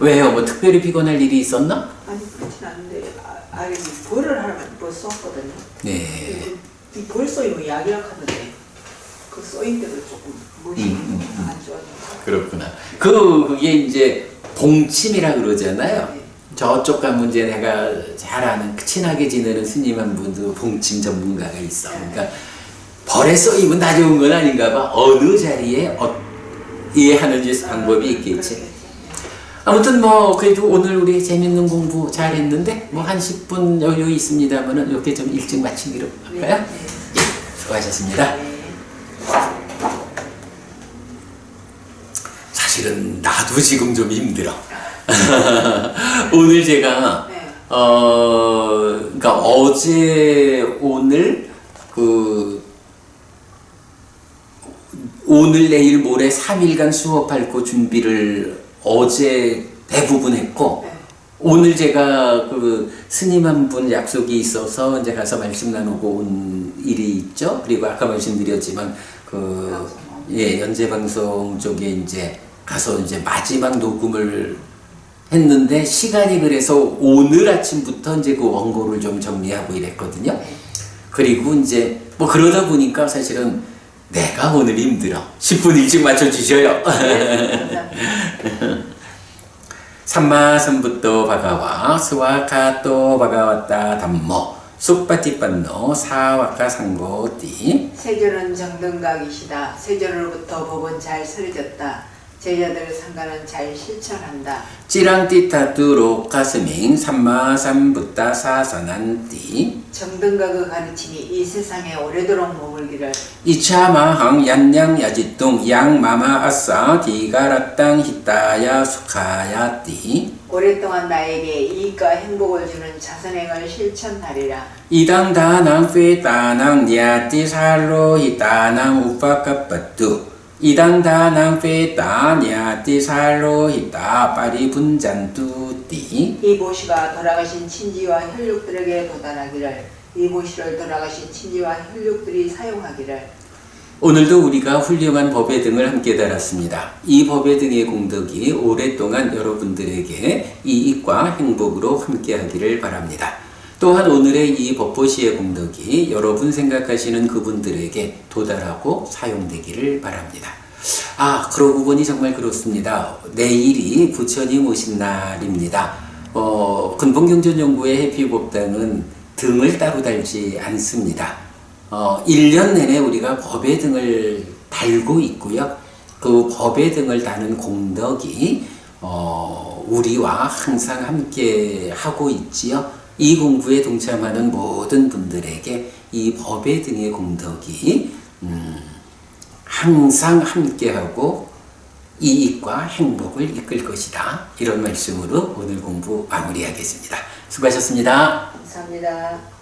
왜요? 뭐 특별히 피곤할 일이 있었나? 아니 그렇진 않은데 벌을 하나 썼거든요. 네. 이 벌써 이거 약이라카는데 그 써인 대로 조금 멋이 안 좋아요. 그렇구나. 그게 이제 봉침이라 그러잖아요. 저쪽 가면 이제 내가 잘 아는 친하게 지내는 스님 한 분도 봉침 전문가가 있어. 그러니까 벌에 써이면 다 좋은 건 아닌가 봐. 어느 자리에 이해하는 방법이 있겠지. 아무튼 그래도 오늘 우리 재밌는 공부 잘 했는데 한 10분 여유 있습니다만은 이렇게 좀 일찍 마치기로 할까요? 예, 수고하셨습니다. 사실은 나도 지금 좀 힘들어. 오늘 제가 네. 그러니까 어제 오늘 오늘 내일 모레 3일간 수업할 거 준비를 어제 대부분 했고 네. 오늘 제가 스님 한 분 약속이 있어서 이제 가서 말씀 나누고 온 일이 있죠. 그리고 아까 말씀드렸지만 연재 방송 쪽에 이제 가서 이제 마지막 녹음을 했는데 시간이 그래서 오늘 아침부터 이제 그 원고를 좀 정리하고 이랬거든요. 그리고 이제 뭐 그러다 보니까 사실은 내가 오늘 힘들어. 10분 일찍 맞춰주셔요. 삼마삼부토 바가와 스와카토 바가왔다 담모 쑥바티빤노 사와카 상고띠 세조는 정등각이시다. 세조로부터 법은 잘 서려졌다. 제자들 상가는 잘 실천한다. 찌랑띠타뚜로 가스밍 삼마삼부타 사사난띠 정등각의 가르침이 이 세상에 오래도록 머물기를. 이차마항 얀양 야지뚱 양마마 아싸 디가라땅 히타야 수카야띠 오랫동안 나에게 이익과 행복을 주는 자선행을 실천하리라. 이당다낭 페다낭 냐띠 살로 히타낭 우파카빠뚜 이당다낭 페다 냐띠 살로 히타 파리 분잔뚜띠 이 보시가 돌아가신 친지와 혈육들에게 도달하기를. 이 보시를 돌아가신 친지와 혈육들이 사용하기를. 오늘도 우리가 훌륭한 법의 등을 함께 달았습니다. 이 법의 등의 공덕이 오랫동안 여러분들에게 이익과 행복으로 함께 하기를 바랍니다. 또한 오늘의 이 법보시의 공덕이 여러분 생각하시는 그분들에게 도달하고 사용되기를 바랍니다. 그러고 보니 정말 그렇습니다. 내일이 부처님 오신 날입니다. 근본경전연구의 해피법당은 등을 따로 달지 않습니다. 1년 내내 우리가 법의 등을 달고 있고요. 그 법의 등을 다는 공덕이 우리와 항상 함께 하고 있지요. 이 공부에 동참하는 모든 분들에게 이 법의 등의 공덕이 항상 함께하고 이익과 행복을 이끌 것이다. 이런 말씀으로 오늘 공부 마무리하겠습니다. 수고하셨습니다. 감사합니다.